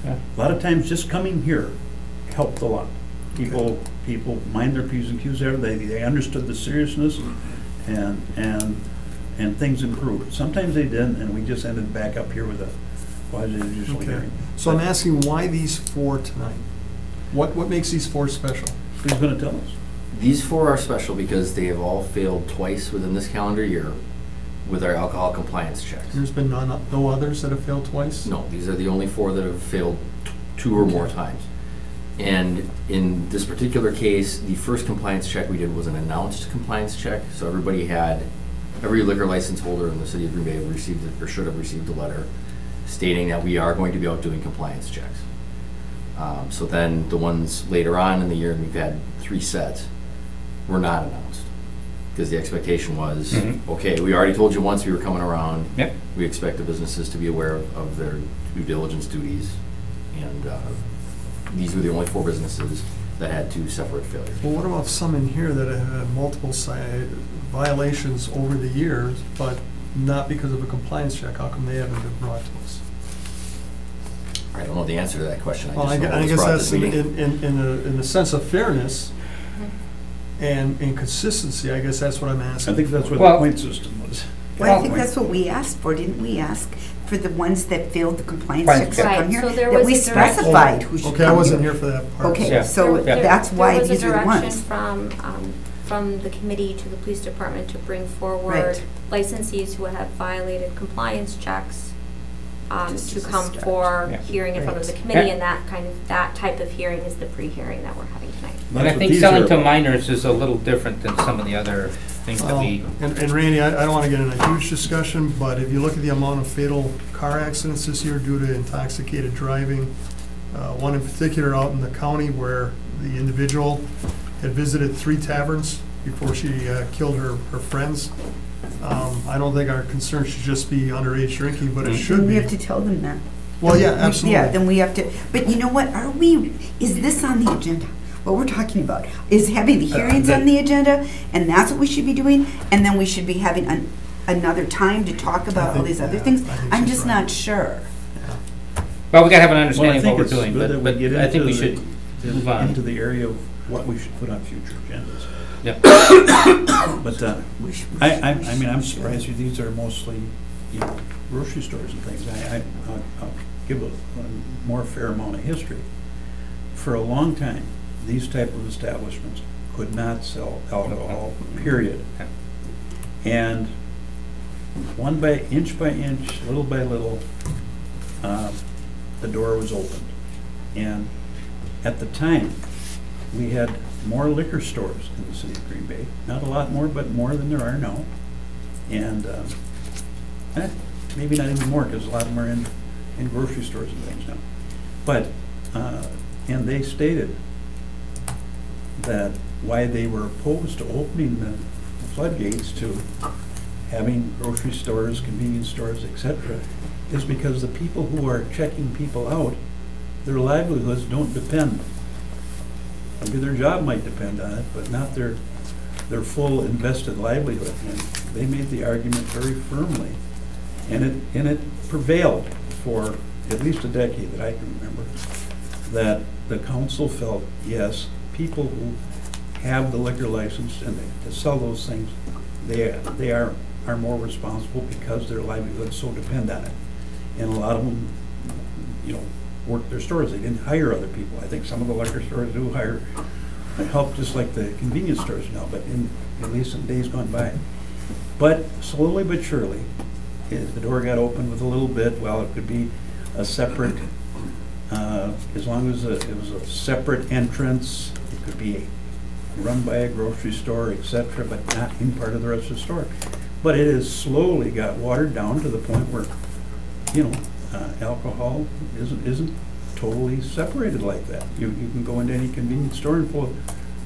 Yeah. a lot of times just coming here helped a lot. People mind their P's and Q's there, they understood the seriousness, and things improved. Sometimes they didn't, and we just ended back up here with a quasi-judicial Okay. hearing. So I'm asking, why these four tonight? What makes these four special? Who's gonna tell us? These four are special because they have all failed twice within this calendar year with our alcohol compliance checks. There's been no others that have failed twice? No, these are the only four that have failed two or more Okay. times. And in this particular case, the first compliance check we did was an announced compliance check. So every liquor license holder in the city of Green Bay received it, or should have received a letter stating that we are going to be out doing compliance checks. So then the ones later on in the year, and we've had 3 sets, were not announced. Because the expectation was, okay, we already told you once we were coming around. Yep. We expect the businesses to be aware of their due diligence duties. And these were the only 4 businesses that had 2 separate failures. Well, what about some in here that have had multiple violations over the years, but not because of a compliance check? How come they haven't been brought to us? I don't know the answer to that question. Well, I know it was guess brought to that's this meeting. in the sense of fairness and consistency, I guess that's what I'm asking. I think that's what Well- the point system was. Well, I think that's what we asked for, didn't we ask for the ones that failed the compliance Compliance checks to check. come here? Right, so there That was we a direction. specified who should come Okay, I wasn't here for that part. Okay, Yeah. so that's why these are the There was a direction ones. from the committee to the police department to bring forward Right. licensees who have violated compliance checks Just to as a come start. for Yeah. hearing in front of the Right. committee, Yeah. and that type of hearing is the pre-hearing that we're having tonight. And I That's what think these selling are to about. minors is a little different than some of the other things that we. And Randy, I don't want to get in a huge discussion, but if you look at the amount of fatal car accidents this year due to intoxicated driving, one in particular out in the county where the individual had visited 3 taverns before she killed her friends. I don't think our concern should just be underage drinking, but it should We be. have to tell them that. Well, yeah, Yeah, absolutely. then we have to, but you know what, is this on the agenda? What we're talking about is having the hearings on the agenda, and that's what we should be doing, and then we should be having another time to talk about all think- these other yeah, things? I think I'm she's just right. not sure. Well, we gotta have an Well, I understanding of think what it's we're doing, good that we but get I think we into should move on. into the area of what we should put on future agendas. Yep. But I mean, I'm surprised these are mostly, grocery stores and things. I'll give a more fair amount of history. For a long time, these type of establishments could not sell alcohol, period. And by inch, little by little, the door was opened. And at the time, we had more liquor stores in the city of Green Bay. Not a lot more, but more than there are now. And maybe not even more, because a lot of them are in grocery stores and things now. But, and they stated that why they were opposed to opening the floodgates to having grocery stores, convenience stores, etc., is because the people who are checking people out, their livelihoods don't depend. Maybe their job might depend on it, but not their full invested livelihood. And they made the argument very firmly, and it prevailed for at least a decade that I can remember, that the council felt, yes, people who have the liquor license and to sell those things, they are more responsible because their livelihoods so depend on it. And a lot of them, work their stores. They didn't hire other people. I think some of the liquor stores do hire help, just like the convenience stores now, but at least in days gone by. But slowly but surely, the door got opened with a little bit. Well, it could be a separate, as long as it was a separate entrance, it could be run by a grocery store, etc., but not in part of the rest of the store. But it has slowly got watered down to the point where, alcohol isn't totally separated like that. You can go into any convenience store and pull a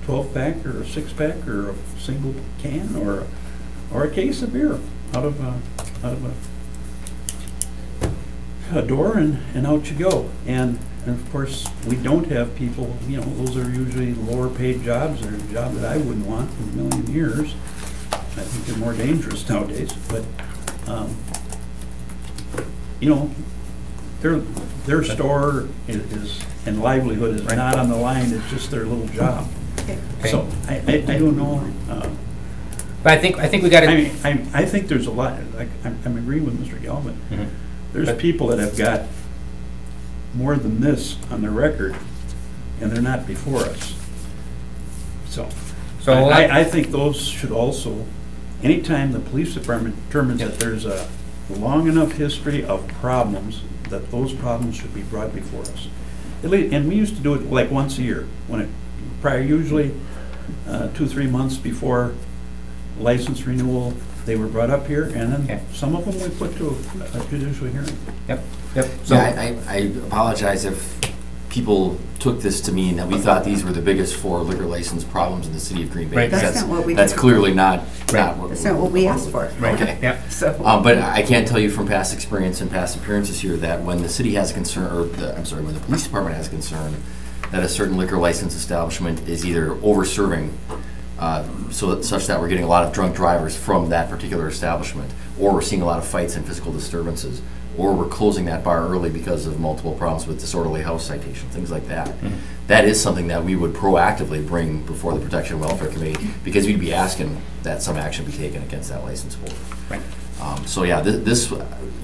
12-pack or a 6-pack or a single can or a case of beer out of a door, and out you go. And of course, we don't have people, those are usually lower paid jobs, or a job that I wouldn't want in a million years. I think they're more dangerous nowadays, but their store is and livelihood is not on the line. It's just their little job. Okay. So I don't know. But I think we gotta. I think there's a lot. I'm agreeing with Mr. Galvin. Mhm. There's But- people that have got more than this on their record, and they're not before us. So I think those should also, anytime the police department determines that there's a long enough history of problems, that those problems should be brought before us. At least, and we used to do it like once a year, when it, prior, usually 2-3 months before license renewal, they were brought up here, and Okay. then some of them we put to a judicial hearing. Yep, yep. So, Yeah, I apologize if people took this to mean that we thought these were the biggest 4 liquor license problems in the city of Green Bay. Right. That's not what we That's did. clearly not Right. what. That's not what we asked for. right, Okay. yeah. So, But I can tell you from past experience and past appearances here that when the city has a concern, or when the police department has a concern that a certain liquor license establishment is either over-serving, such that we're getting a lot of drunk drivers from that particular establishment, or we're seeing a lot of fights and physical disturbances, or we're closing that bar early because of multiple problems with disorderly house citation, things like that. That is something that we would proactively bring before the Protection and Welfare Committee, because we'd be asking that some action be taken against that license holder. Right. So yeah, this,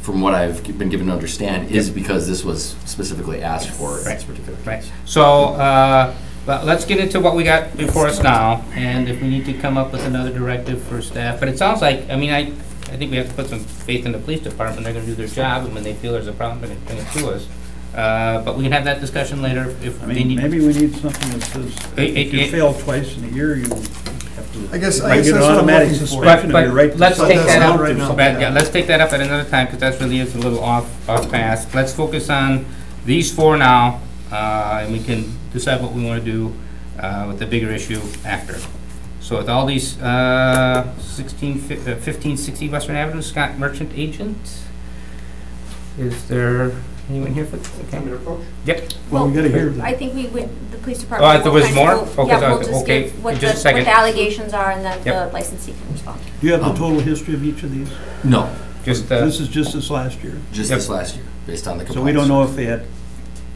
from what I've been given to understand, is because this was specifically asked for in this particular case. Right. So, well, let's get into what we got before us now, and if we need to come up with another directive for staff. But it sounds like, I mean, I think we have to put some faith in the police department. They're gonna do their job, and when they feel there's a problem, they're gonna bring it to us. But we can have that discussion later if I they mean, need. maybe we need something that says, if you fail twice in a year, you have to. I guess get that's an what I'm automatic looking for. suspension of your right to. Let's But take that's that not up, right now. but, yeah, let's take that up at another time, because that really is a little off task. Let's focus on these 4 now, and we can decide what we want to do with the bigger issue after. So with all these 1560 Western Avenue, Scott Merchant Agent, is there anyone here for, okay? Yep. Well, we gotta hear I the, think we would, the police Oh, department. there will was kind of more? go- Okay, Yeah, so- we'll just okay, give what just a the second. allegations are, and then the Yep. licensee can respond. do you have the total history of each of these? No, Just, This is just this last year. just Yep. this last year, based on the So complaints. we don't know if they had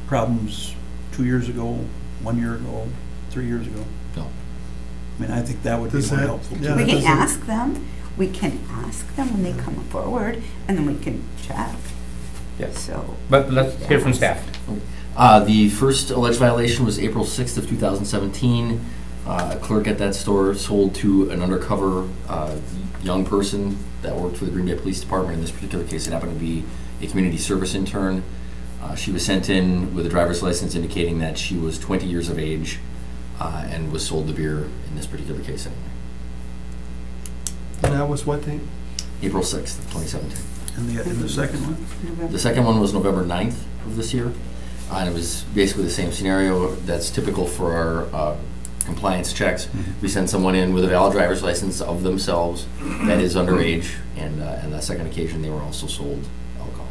problems 2 years ago, 1 year ago, 3 years ago. No. I mean, I think that would be Does more that- helpful. yeah, too. we that can doesn't- ask them, we can ask them when they come forward, and then we can check. Yes. So, but let's hear from staff. The first alleged violation was April 6th of 2017. A clerk at that store sold to an undercover young person that worked for the Green Bay Police Department. In this particular case, it happened to be a community service intern. She was sent in with a driver's license indicating that she was 20 years of age and was sold the beer in this particular case anyway. And that was what date? April 6th of 2017. And the second one? November. The second one was November 9th of this year, and it was basically the same scenario that's typical for our compliance checks. We send someone in with a valid driver's license of themselves that is underage, and that second occasion, they were also sold alcohol.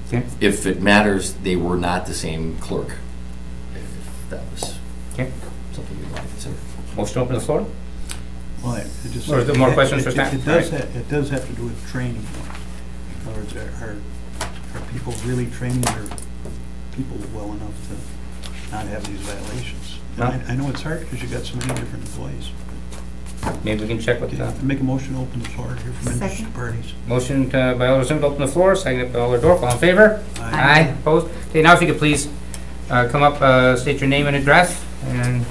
Okay. If it matters, they were not the same clerk, if that was Okay. something you'd want to consider. Motion to open the floor? Well, it just. Or is there more questions for staff? It does have to do with training. In other words, are people really training their people well enough to not have these violations? And I know it's hard because you've got so many different employees. Maybe we can check with Okay, the, I make a motion to open the floor here from interested Second. parties. motion by Alder Zima to open the floor, seconded by Alder Dorf. All in favor? Aye. Opposed? Okay, now if you could please come up, state your name and address, and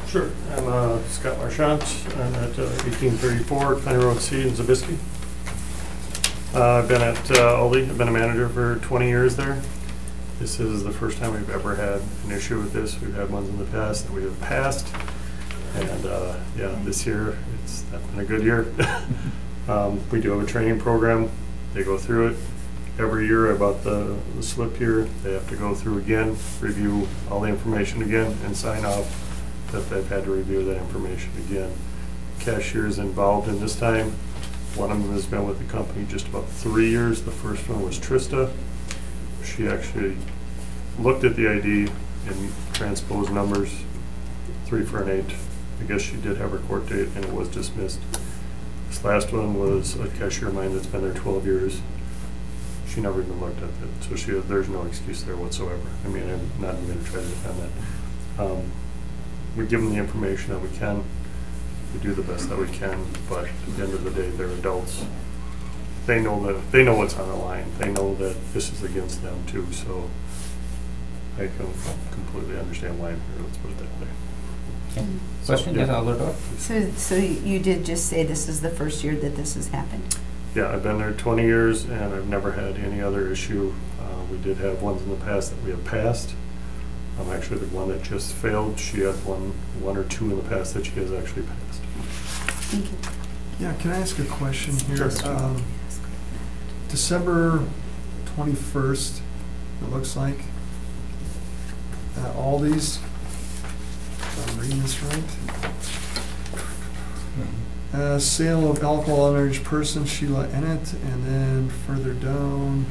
Sure. I'm Scott Marchant. I'm at 1834 County Road C in Zabiskie. I've been at Aldi. I've been a manager for 20 years there. This is the first time we've ever had an issue with this. We've had ones in the past that we have passed. And yeah, this year, it's not been a good year. We do have a training program. They go through it. Every year, I bought the slip here. They have to go through again, review all the information again, and sign off that they've had to review that information again. Cashier's involved in this time. One of them has been with the company just about 3 years. The first one was Trista. She actually looked at the ID and transposed numbers, 3 for an 8. I guess she did have her court date and it was dismissed. This last one was a cashier of mine that's been there 12 years. She never even looked at it, so there's no excuse there whatsoever. I mean, I'm not even going to try to defend that. We give them the information that we can. We do the best that we can, but at the end of the day, they're adults. They know what's on the line. They know that this is against them too. So I can completely understand why I'm here. Let's put it that way. question, yes, Alder Dorf? so you did just say this is the first year that this has happened? Yeah, I've been there 20 years and I've never had any other issue. We did have ones in the past that we have passed. Actually, the one that just failed, she had one or two in the past that she has actually passed. Thank you. Yeah, can I ask a question here? Sure. December 21st, it looks like, Aldi's, if I'm reading this right. Sale of alcohol on underage person, Sheila Ennett, and then further down,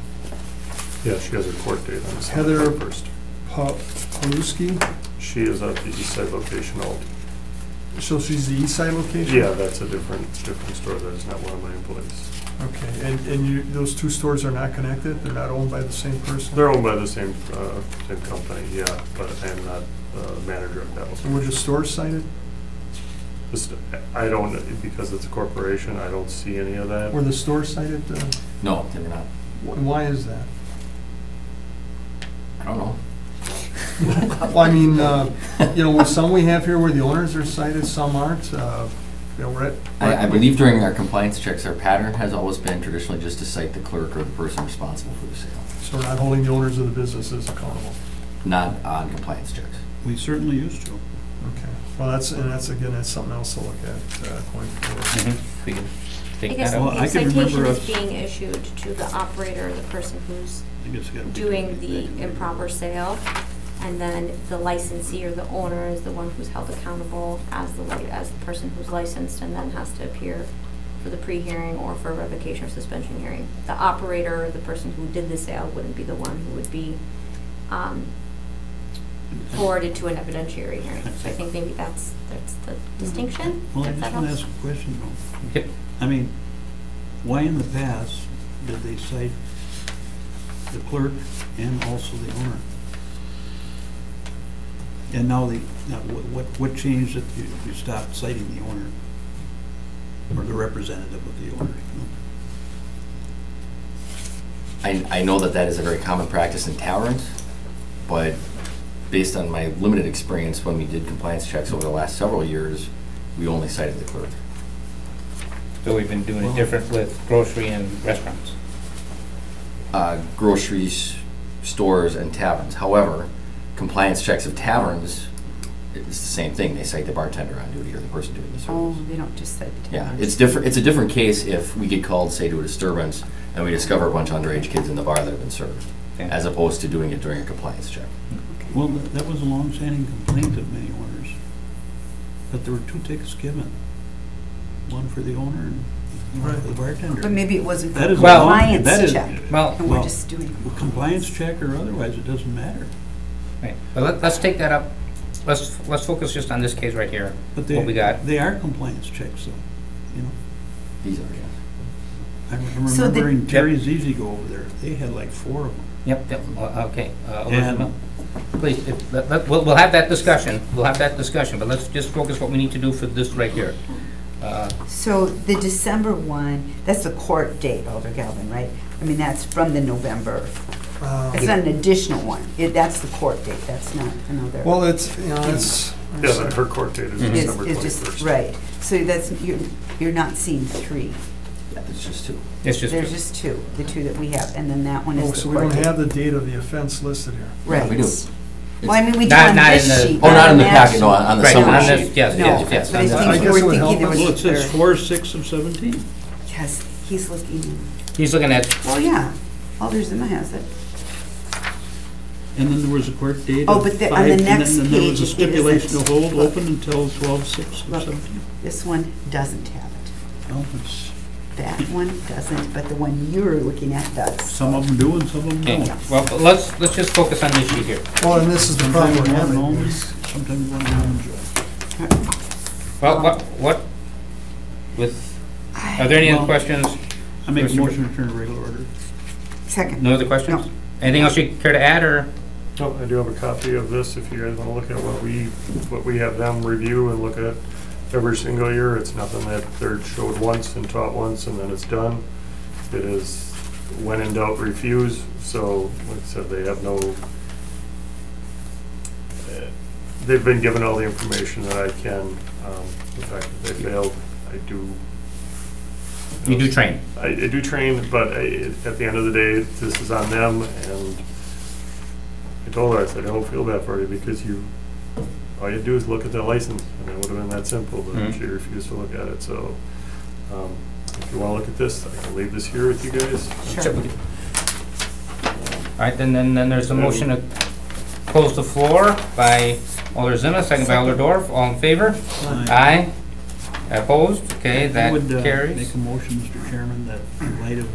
Yeah, she has a court date on Heather December 1st. Paluski. She is at the east side location only. So she's the east side location? Yeah, that's a different store. That is not one of my employees. Okay, and you, those two stores are not connected? They're not owned by the same person? They're owned by the same company, yeah, but I am not manager of that And one. were the stores cited? I don't, because it's a corporation, I don't see any of that. Were the stores cited? No, they're not. Why is that? I don't know. Well, I mean, you know, with some we have here where the owners are cited, some aren't. You know, we're at. I believe during our compliance checks, our pattern has always been traditionally just to cite the clerk or the person responsible for the sale, So we're not holding the owners of the businesses accountable. not on compliance checks. We certainly used to. Okay. Well, that's again, that's something else to look at going forward. We can I take guess that Well, out. I the can remember citation is us- being issued to the operator, the person who's I guess I gotta be doing the back. improper sale, and then the licensee or the owner is the one who's held accountable as the person who's licensed, and then has to appear for the pre-hearing or for a revocation or suspension hearing. The operator or the person who did the sale wouldn't be the one who would be forwarded to an evidentiary hearing. So I think maybe that's the distinction, Well, I if that just want to helps. ask a question though. Yep. I mean, why in the past did they cite the clerk and also the owner? And now what changed that you stopped citing the owner? Or the representative of the owner? I know that that is a very common practice in taverns, but based on my limited experience when we did compliance checks over the last several years, we only cited the clerk. So we've been doing it different with grocery and restaurants. Groceries, stores, and taverns. However, compliance checks of taverns, it's the same thing. They cite the bartender on duty or the person doing the Oh, service. they don't just say the Yeah, taverns. it's different. It's a different case if we get called, say, to a disturbance, and we discover a bunch of underage kids in the bar that have been served, Okay. as opposed to doing it during a compliance check. Well, that was a long-standing complaint of many owners. But there were two tickets given. One for the owner and one for the bartender. But maybe it wasn't for That is a Well- long- compliance that is- check, Well, and we're well, just doing. Compliance check or otherwise, it doesn't matter. right. But let's take that up. Let's focus just on this case right here, But what we got. they are compliance checks though, you know. These are, yes. I'm So the- remembering Terry's Easy Go over there. They had like 4 of them. Yep, okay. And- Elizabeth, please, we'll have that discussion, but let's just focus what we need to do for this right here. So the December one, that's the court date, Alder Galvin, right? I mean, that's from the November. It's not an additional one. That's the court date. That's not another. Well, it's, you know, it's. Yeah, but her court date is Mhm. December It's just, 21st. right. So that's, you're not seeing three. Yeah, it's just two. It's just, There's just two, the two that we have, and then that one Oh, is so the we court don't date. have the date of the offense listed here. Right. Yeah, we do. Well, I mean, we do Not- on not this in the- sheet. Oh, not in the that packet, no, sheet. on the right, summary on sheet. this, yes, No, yes, yes. but on I this- I think guess you it were would thinking help there us- was Well, it a says third. 4/6 of 17. Yes, he's looking, He's looking at, well, yeah, Alder Zima has it. And then there was a court date Oh, of but 5. on the And next then there was a page, it stipulation isn't. to hold Look. open until 12/6 of Look. 17. This one doesn't have it. Well, it's, That one doesn't, but the one you're looking at does. some of them do and some of them okay, don't. well, let's just focus on this sheet here. Well, and this is the problem Sometimes we're one having. owns, is- sometimes one owns. Well, what, are there any other Well- questions? I make a Mr. motion to return to regular order. Second. No other questions? No. Anything else you care to add, or? Oh, I do have a copy of this if you guys want to look at what we have them review and look at every single year. It's nothing that they're showed once and taught once and then it's done. It is when in doubt, refuse. So, like I said, they have no, they've been given all the information that I can. The fact that they failed, I do You do train? I do train, but at the end of the day, this is on them, and I told her, I said, I don't feel bad for you, because all you do is look at the license, and it would have been that simple, but Mhm. she refused to look at it, so, if you wanna look at this, I can leave this here with you guys. Sure. All right, then there's a motion to close the floor by Alder Zima, second by Alder Dorf. All in favor? Aye. Opposed? Okay, I that would carries. make a motion, Mr. Chairman, that in light of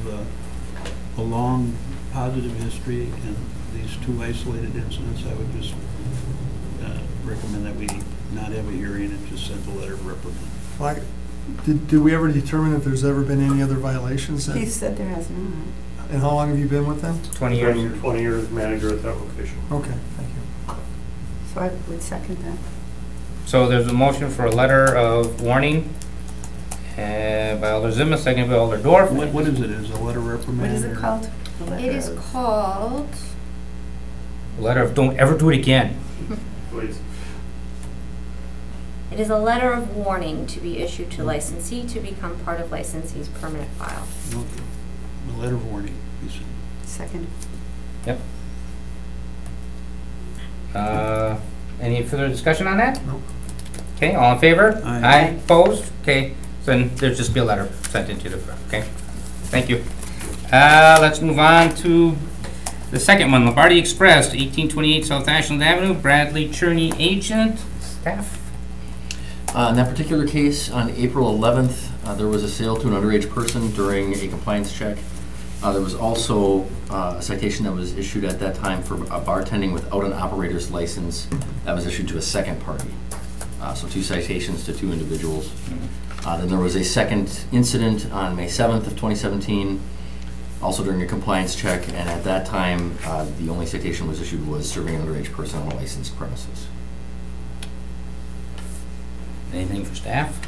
a long positive history and these two isolated incidents, I would just recommend that we not have a hearing and just send the letter of reprimand. Like, did we ever determine if there's ever been any other violations? He said there has not. And how long have you been with them? 20 Been years. 20 years manager at that location. Okay, thank you. So I would second that. So there's a motion for a letter of warning by Alder Zima, second by Alder Dorf. What is it? Is it a letter of reprimand? What is it or- called? The letter It is of- called, Letter of don't ever do it again. Please. it is a letter of warning to be issued to licensee to become part of licensee's permanent file. Okay. A letter of warning, he said. Second. Yep. Any further discussion on that? Nope. Okay, all in favor? Aye. Opposed? Okay, so then there's just be a letter sent into the, okay? Thank you. Let's move on to the second one, Lombardi Express, 1828 South Ashland Avenue, Bradley Cherney, agent, staff. In that particular case, on April 11th, there was a sale to an underage person during a compliance check. There was also a citation that was issued at that time for bartending without an operator's license that was issued to a second party. So 2 citations to 2 individuals. Then there was a second incident on May 7th of 2017, also during a compliance check, and at that time, the only citation was issued was serving an underage person on a licensed premises. Anything for staff?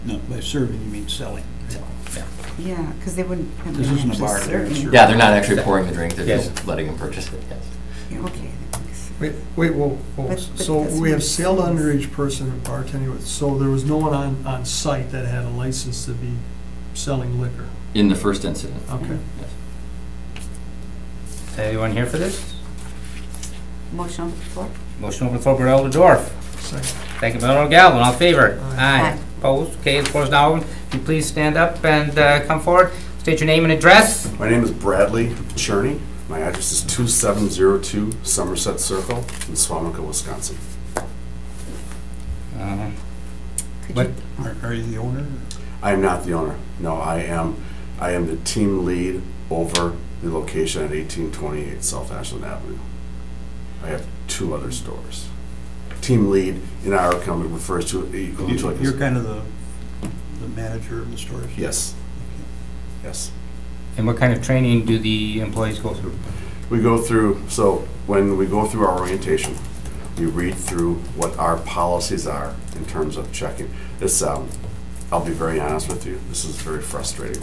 No, by serving, you mean selling. Yeah. Yeah, because they wouldn't have This been isn't a actually bar, they're serving. serving. Yeah, they're not actually pouring the drink, they're Yes. just letting him purchase it, yes. Yeah, okay. that makes- Wait, whoa. But So that's we have what it sale to says. underage person bartending with, so there was no one on site that had a license to be selling liquor? In the first incident. Okay. Yes. Anyone here for this? Motion on the floor? Motion over the floor by Alder Dorf. Second. Second by Alder Galvin, all in favor? Aye. Aye. Opposed? Okay, the floor is now open. Can you please stand up and come forward? State your name and address. My name is Bradley Cherney. My address is 2702 Somerset Circle in Swamico, Wisconsin. Could But- you- Are you the owner? I am not the owner. No, I am the team lead over the location at 1828 South Ashland Avenue. I have 2 other stores. Team lead in our company refers to each like You're kind of the manager of the stores? Yes. Yes. And what kind of training do the employees go through? We go through, so when we go through our orientation, we read through what our policies are in terms of checking. This, I'll be very honest with you, this is very frustrating.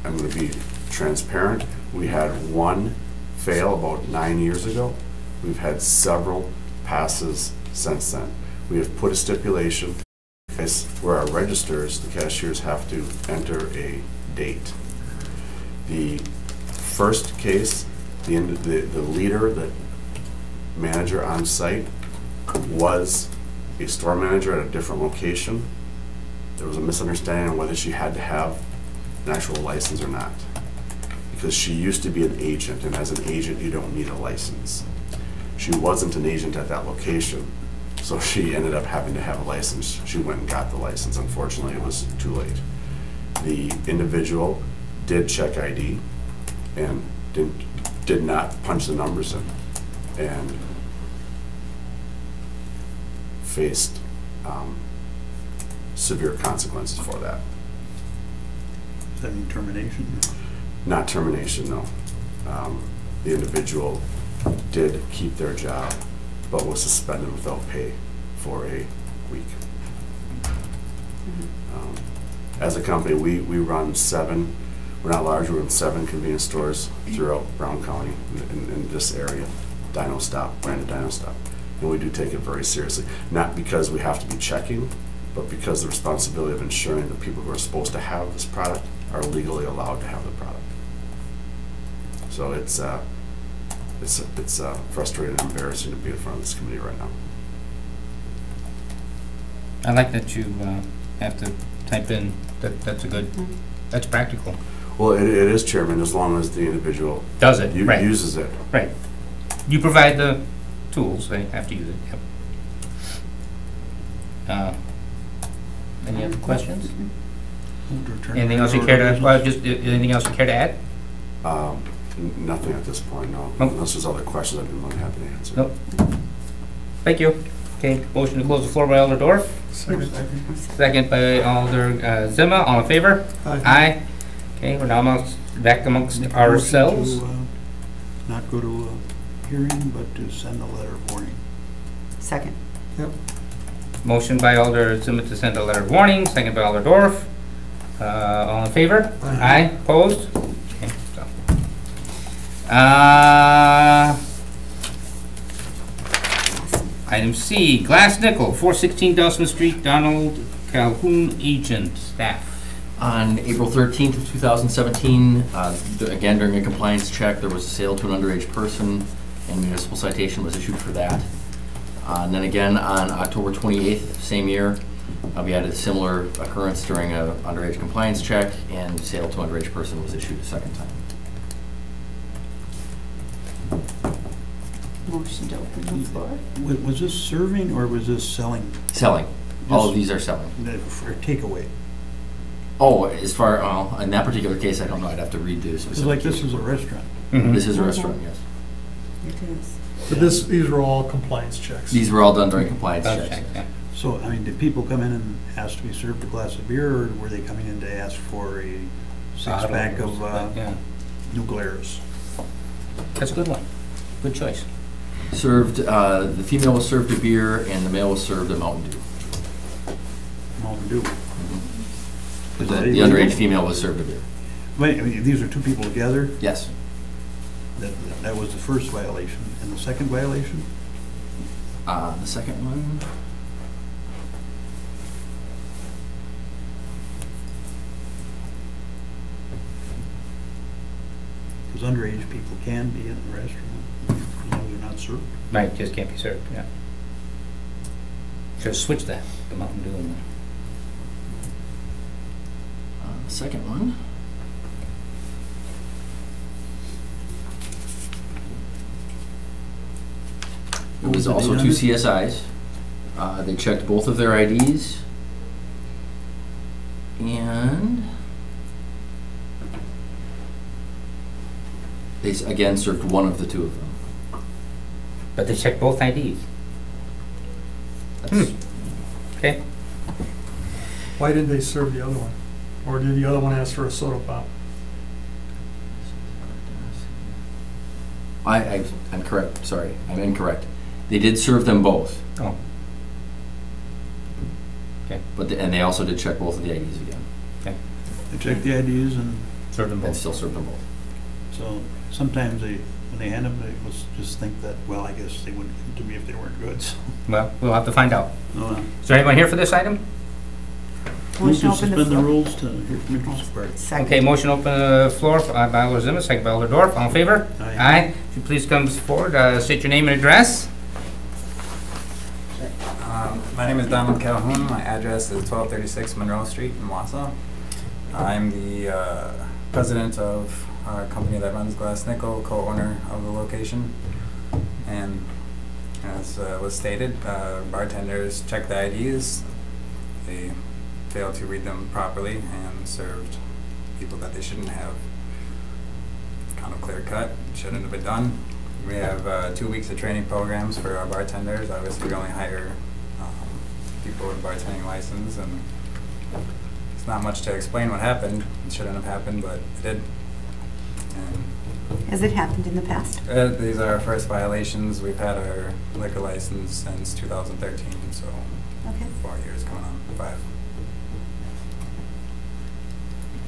I'm gonna be transparent. We had 1 fail about 9 years ago. We've had several passes since then. We have put a stipulation where our registers, the cashiers have to enter a date. The first case, the leader, the manager on site was a store manager at a different location. There was a misunderstanding on whether she had to have an actual license or not. Because she used to be an agent, and as an agent, you don't need a license. She wasn't an agent at that location, so she ended up having to have a license. She went and got the license. Unfortunately, it was too late. The individual did check ID and did not punch the numbers in, and faced severe consequences for that. Does that mean termination? Not termination, no. The individual did keep their job, but was suspended without pay for a week. As a company, we run 7, we're not large, we run 7 convenience stores throughout Brown County in this area. Dino Stop, branded Dino Stop. And we do take it very seriously. Not because we have to be checking, but because the responsibility of ensuring the people who are supposed to have this product are legally allowed to have the product. So it's frustrating and embarrassing to be in front of this committee right now. I like that you have to type in, that's a good, that's practical. Well, it is, Chairman, as long as the individual Does it, right. uses it. Right. You provide the tools, they have to use it, yep. Any other questions? Move to return Anything to else you regular care to, well, business. just, anything else you care to add? Nothing at this point, no. Nope. Unless there's other questions, I'd be more than happy to answer. Nope. Thank you. Okay, motion to close the floor by Alder Dorf, second by Alder Zima, all in favor? Aye. Okay, we're now back amongst Make a motion ourselves. to, not go to a hearing, but to send a letter of warning. Second. Motion by Alder Zima to send a letter of warning, second by Alder Dorf. All in favor? Aye. Opposed? Okay, so. Item C, Glass Nickel, 416 Dawson Street, Donald Calhoun, agent, staff. On April 13th of 2017, again during a compliance check, there was a sale to an underage person, and municipal citation was issued for that. And then again on October 28th, same year, we had a similar occurrence during an underage compliance check, and sale to underage person was issued a second time. Motion to open the floor. Was this serving or was this selling? Selling. All of Just- these are selling. For takeaway? Oh, as far, in that particular case, I don't know, I'd have to read the It's specific. like this is a restaurant. This is a restaurant, yes. It is. But these are all compliance checks. These were all done during compliance Check, checks. yeah. So, I mean, did people come in and ask to be served a glass of beer, or were they coming in to ask for a six-pack of Yeah, New Glarus? that's a good one. Good choice. Served, the female was served a beer, and the male was served a Mountain Dew. Mountain Dew. The Is that the illegal? underage female was served a beer. Wait, I mean, these are two people together? Yes. That was the first violation. And the second violation? The second one, Because underage people can be in the restaurant as long as they're not served. Right, just can't be served, yeah. Should switch that, the Mountain Dew and the second one. It What was was the also date two on it? CSIs. They checked both of their IDs. And they again served one of the two of them. but they checked both IDs. That's, Okay, Why didn't they serve the other one? Or did the other one ask for a soda pop? I'm correct, sorry, I'm incorrect. They did serve them both, oh. Okay, but, and they also did check both of the IDs again, okay, They check the IDs, and serve them and both. still served them both. so sometimes they, when they hand them, they must just think that, well, I guess they wouldn't give them to me if they weren't good, so. Well, we'll have to find out. No, Is there anyone here for this item? Move Motion to to open the suspend the floor. rules to hear from interested parties. Second. Okay, motion open the floor by Alder Zima, second by Alder Dorf. All in favor? Aye. If you please come forward, state your name and address. My name is Donald Calhoun. My address is 1236 Monroe Street in Wausau. I'm the president of our company that runs Glass Nickel, co-owner of the location. And as was stated, bartenders checked the IDs. They failed to read them properly and served people that they shouldn't have. Kind of clear cut, shouldn't have been done. We have 2 weeks of training programs for our bartenders. Obviously, we only hire people with a bartending license, and it's not much to explain what happened. It shouldn't have happened, but it did. And Has it happened in the past? these are our first violations. We've had our liquor license since 2013, so Okay. 4 years coming on 5.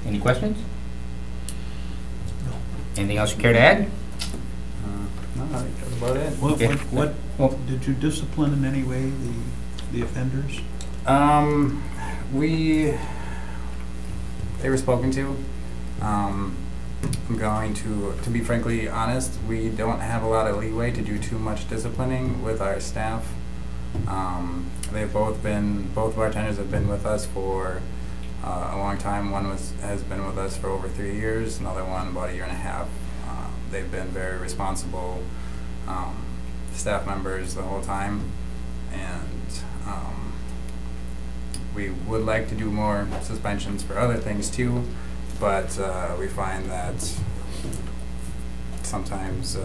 Any questions? Anything else you care to add? No, I think that's about it. What, Okay. what, Well- what, did you discipline in any way the offenders? They were spoken to. I'm going to be frankly honest, we don't have a lot of leeway to do too much disciplining with our staff. Both bartenders have been with us for a long time. One has been with us for over 3 years, another one about 1.5 years. They've been very responsible staff members the whole time, and we would like to do more suspensions for other things too, but we find that sometimes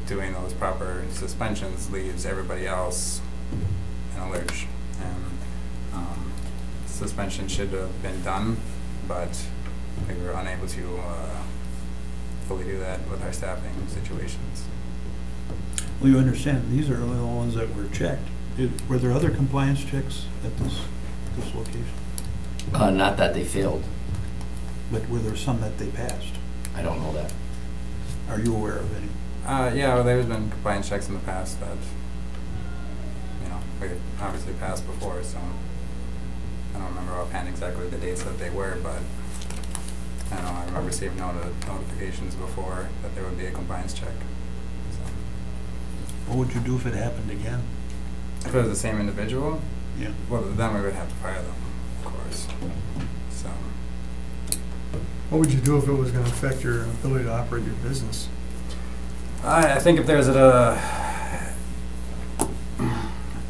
doing those proper suspensions leaves everybody else in a lurch. And suspension should have been done, but we were unable to fully do that with our staffing situations. Well, you understand, these are the only ones that were checked. Were there other compliance checks at this location? Not that they failed. But were there some that they passed? I don't know that. Are you aware of any? Yeah, well, there's been compliance checks in the past that, we obviously passed before, so I don't remember offhand exactly the dates that they were, but I don't know, I remember receiving notifications before that there would be a compliance check. So. What would you do if it happened again? If it was the same individual? Yeah. Well, then we would have to fire them, of course. So. What would you do if it was going to affect your ability to operate your business? I think if there's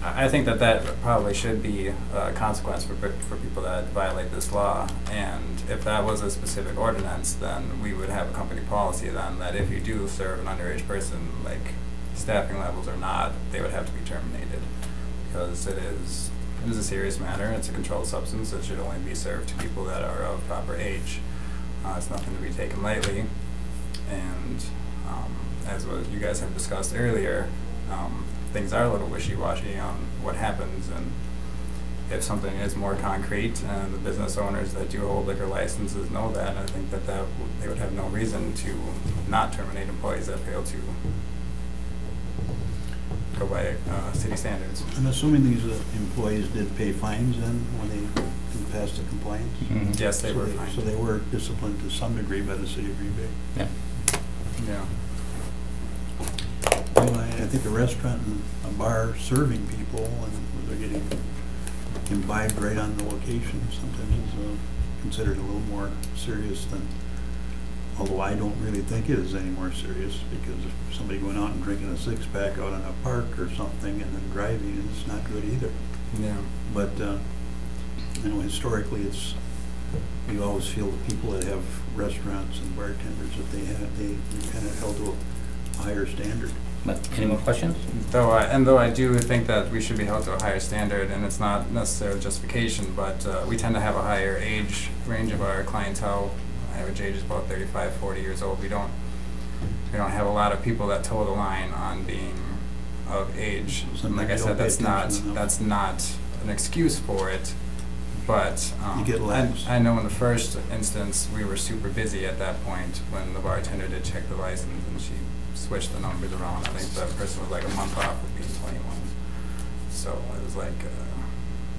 I think that probably should be a consequence for people that violate this law. And if that was a specific ordinance, then we would have a company policy then that if you do serve an underage person, like staffing levels or not, they would have to be terminated, because it is a serious matter. It's a controlled substance that should only be served to people that are of proper age. It's nothing to be taken lightly. And as what you guys have discussed earlier, things are a little wishy-washy on what happens, and if something is more concrete and the business owners that do hold liquor licenses know that, I think that they would have no reason to not terminate employees that fail to go by city standards. I'm assuming these employees did pay fines then when they didn't pass the compliance? Mm-hmm. Yes, they were fined. So they were disciplined to some degree by the city of Green Bay? Yeah. Yeah. Well, I think a restaurant and a bar serving people and where they're getting imbibed right on the location sometimes is considered a little more serious than, although I don't really think it is any more serious, because if somebody going out and drinking a six-pack out in a park or something and then driving, it's not good either. Yeah. But, historically you always feel the people that have restaurants and bartenders that they kind of held to a higher standard. But any more questions? Though I do think that we should be held to a higher standard, and it's not necessarily justification, but we tend to have a higher age range of our clientele. Average age is about 35, 40 years old. We don't have a lot of people that toe the line on being of age. And like I said, that's not an excuse for it. But you get lax. I know in the first instance we were super busy at that point when the bartender did check the license, and she switched the numbers around. I think the person was like a month off of being 21. So it was like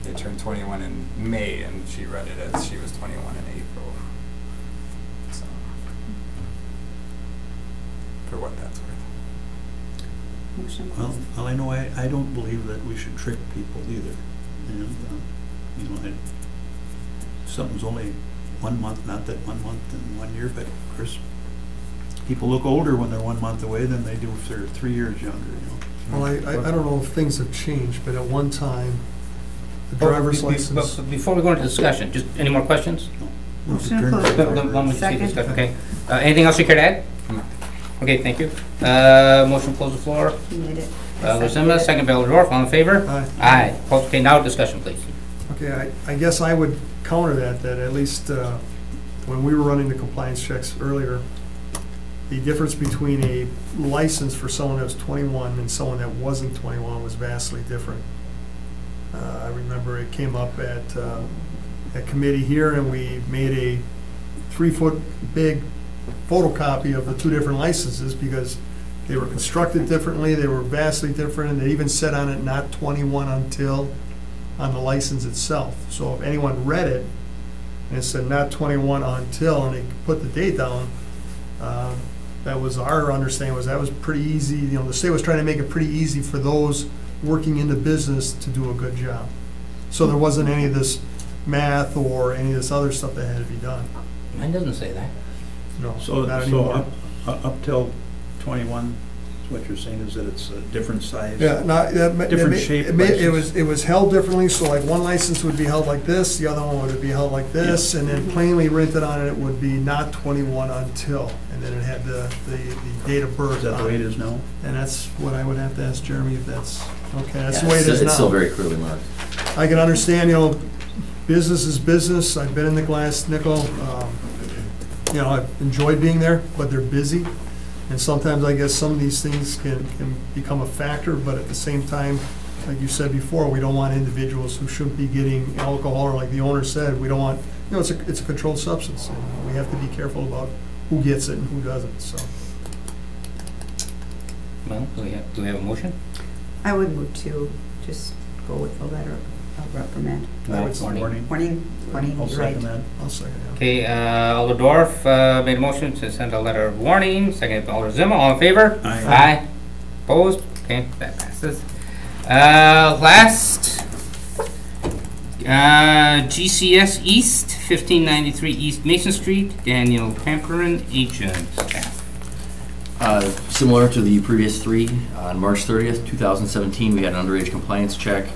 they turned 21 in May, and she read it as she was 21 in April. So for what that's worth. Motion Well, closed. I know I don't believe that we should trick people either. And, something's only 1 month, not that 1 month and 1 year, but of course, people look older when they're 1 month away than they do if they're 3 years younger, Well, I don't know if things have changed, but at one time, the driver's license. But before we go into discussion, just any more questions? Motion to close. One we see Second. discussion, okay. Anything else you care to add? No. Okay, thank you. Motion to close the floor. He made it. Lozima, second by Eldorf, all in favor? Aye. Aye. Okay, now discussion, please. Okay, I guess I would counter that at least when we were running the compliance checks earlier, the difference between a license for someone that was 21 and someone that wasn't 21 was vastly different. I remember it came up at committee here, and we made a 3-foot big photocopy of the two different licenses because they were constructed differently, they were vastly different, and they even said on it not 21 until. on the license itself. So if anyone read it and it said not 21 until, and they put the date down, that was our understanding, was that was pretty easy. You know, the state was trying to make it pretty easy for those working in the business to do a good job. So there wasn't any of this math or any of this other stuff that had to be done. Mine doesn't say that. No, So, not anymore. up till 21, what you're saying is that it's a different size? Yeah, not, Different shape it was held differently, so like one license would be held like this, the other one would be held like this, and then plainly written on it would be not 21 until, and then it had the date of birth Is that the on way it it. is now? And that's what I would have to ask Jeremy if that's, okay, that's the way it Yeah, is it's still now. very clearly marked. I can understand, you know, business is business, I've been in the glass nickel, you know, I've enjoyed being there, but they're busy. And sometimes I guess some of these things can become a factor, but at the same time, like you said before, we don't want individuals who shouldn't be getting alcohol, or like the owner said, we don't want, you know, it's a controlled substance. And we have to be careful about who gets it and who doesn't, so. Well, do we have a motion? I would move to just go with the letter of reprimand. Warning. Warning, I'll you're right. second that. I'll second it. Okay, Alder Dorf made a motion to send a letter of warning, seconded by Alder Zima, all in favor? Aye. Aye. Opposed? Okay, that passes. Last, GCS East, 1593 East Mason Street, Daniel Pamperin, agent. Similar to the previous three, on March 30th, 2017, we had an underage compliance check.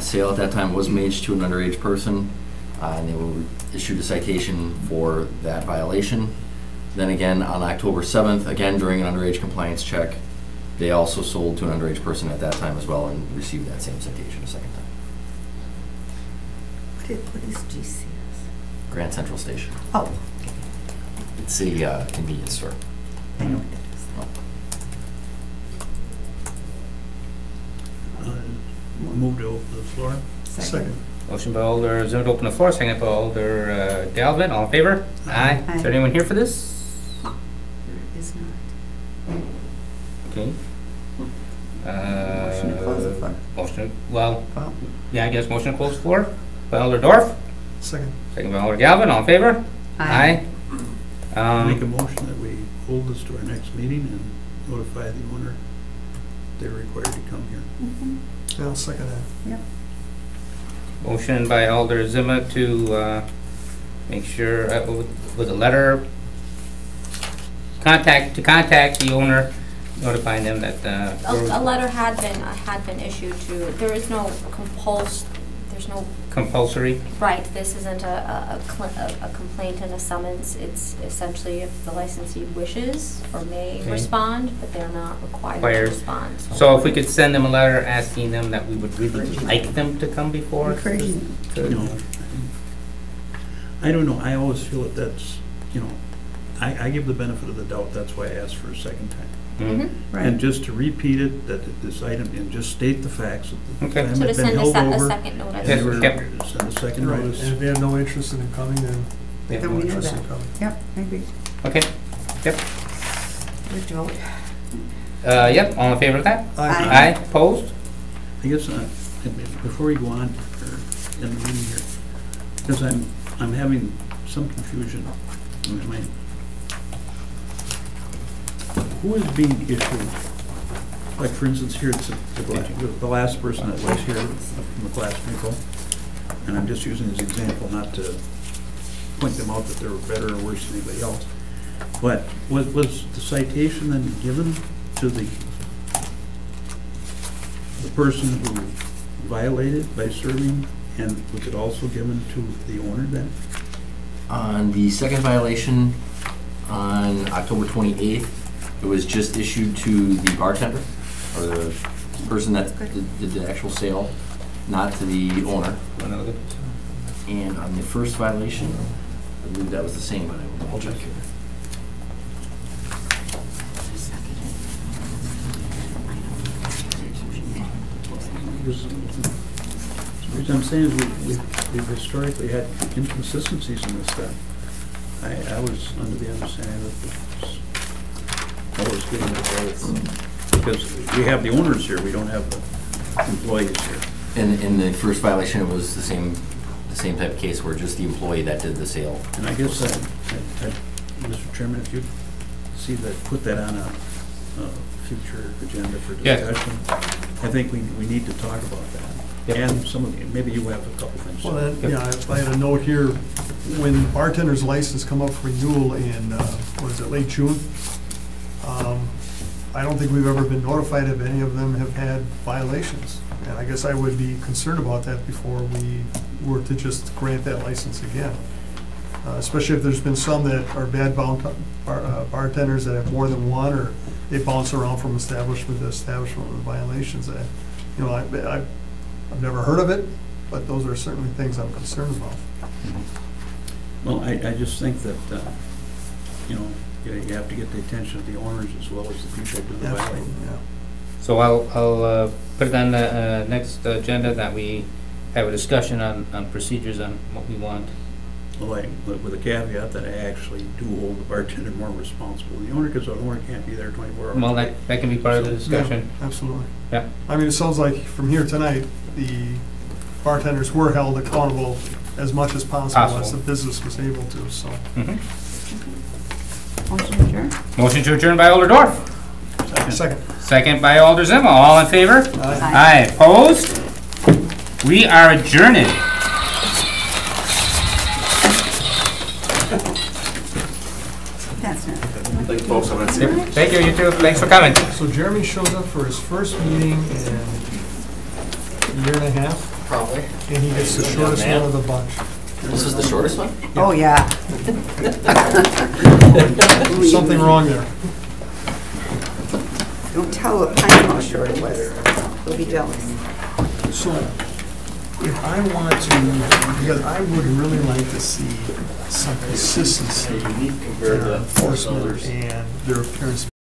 Sale at that time was made to an underage person, and they were issued a citation for that violation. Then again, on October 7th, again during an underage compliance check, they also sold to an underage person at that time as well and received that same citation a second time. What is GCS? Grand Central Station. Oh, It's a convenience store. I know what that is. Move to open the floor. Second. Motion by Alder Zima to open the floor, seconded by Alder Galvin, all in favor? Aye. Aye. Is there anyone here for this? There is not. Okay. Motion to close the floor. Well, Well, yeah, I guess motion to close the floor by Alder Dorf, Second. seconded by Alder Galvin, all in favor? Aye. Make a motion that we hold this to our next meeting and notify the owner they're required to come here. Yeah, I'll second that. Yep. Motion by Alder Zima to make sure, with a letter, contact the owner, notifying them that. A letter had been issued to, there is no compulsory. right, this isn't a complaint and a summons. It's essentially if the licensee wishes or may Okay. respond, but they're not required to Required. respond. So if we could send them a letter asking them that we would really like them to come before. Encouraging. You know, I don't know, I always feel that that's, you know, I give the benefit of the doubt, that's why I asked for a second time. Mhm. Right. And just to repeat it, that this item, and just state the facts, that the Okay. time So to had been send held a over. second notice. And they were, Yep. send a second Right, notice. and if they have no interest in coming, then they have Then no we know interest in that. coming. Yep, I agree. Okay, yep. Would you vote? Yep, all in favor of that? Aye. Aye, opposed? I guess, before we go on, or in the meeting here, because I'm having some confusion in my mind. Who is being issued, like for instance here, it's the last person that was here from the Glass Nickel, and I'm just using as an example, not to point them out that they were better or worse than anybody else, but was the citation then given to the person who violated by serving, and was it also given to the owner then? On the second violation, on October 28th, it was just issued to the bartender, or the person that did the actual sale, not to the owner. And on the first violation, I believe that was the same, but I will double check here. Because the reason I'm saying is we've historically had inconsistencies in this stuff. I was under the understanding that I was getting to both, because we have the owners here, we don't have the employees here. In the first violation, it was the same type of case where just the employee that did the sale. And I guess, Mr. Chairman, if you see that, put that on a future agenda for Yes. discussion, I think we need to talk about that. Yep. And some of the, maybe you have a couple things. Well, then, yeah, I had a note here, when bartender's license come up for renewal in, what is it, late June? I don't think we've ever been notified if any of them have had violations. And I guess I would be concerned about that before we were to just grant that license again. Especially if there's been some that are bad bartenders that have more than one, or they bounce around from establishment to establishment with violations. That, you know, I've never heard of it, but those are certainly things I'm concerned about. Well, I just think that, you know, you have to get the attention of the owners as well as the people who do the Absolutely, violating. yeah. So I'll put it on the next agenda that we have a discussion on procedures on what we want. Well, with a caveat that I actually do hold the bartender more responsible than the owner, because the owner can't be there 24 hours. Well, that can be part of the discussion. Yeah, absolutely. Yeah. I mean, it sounds like from here tonight, the bartenders were held accountable as much as possible as the business was able to, so. Mhm. Motion adjourned. Motion to adjourn by Alder Dorf. Second. Second by Alder Zima. All in favor? Aye. Aye. Opposed? We are adjourned. That's not. Thank you, folks. I'm gonna see you. Thank you, you too. Thanks for coming. So Jeremy shows up for his first meeting in a year and a half, Probably. and he gets the shortest one of the bunch. This is the shortest one? Oh, yeah. Something wrong there. Don't tell him how short it was. He'll be jealous. So, if I want to, because I would really like to see some consistency in our enforcement and their appearance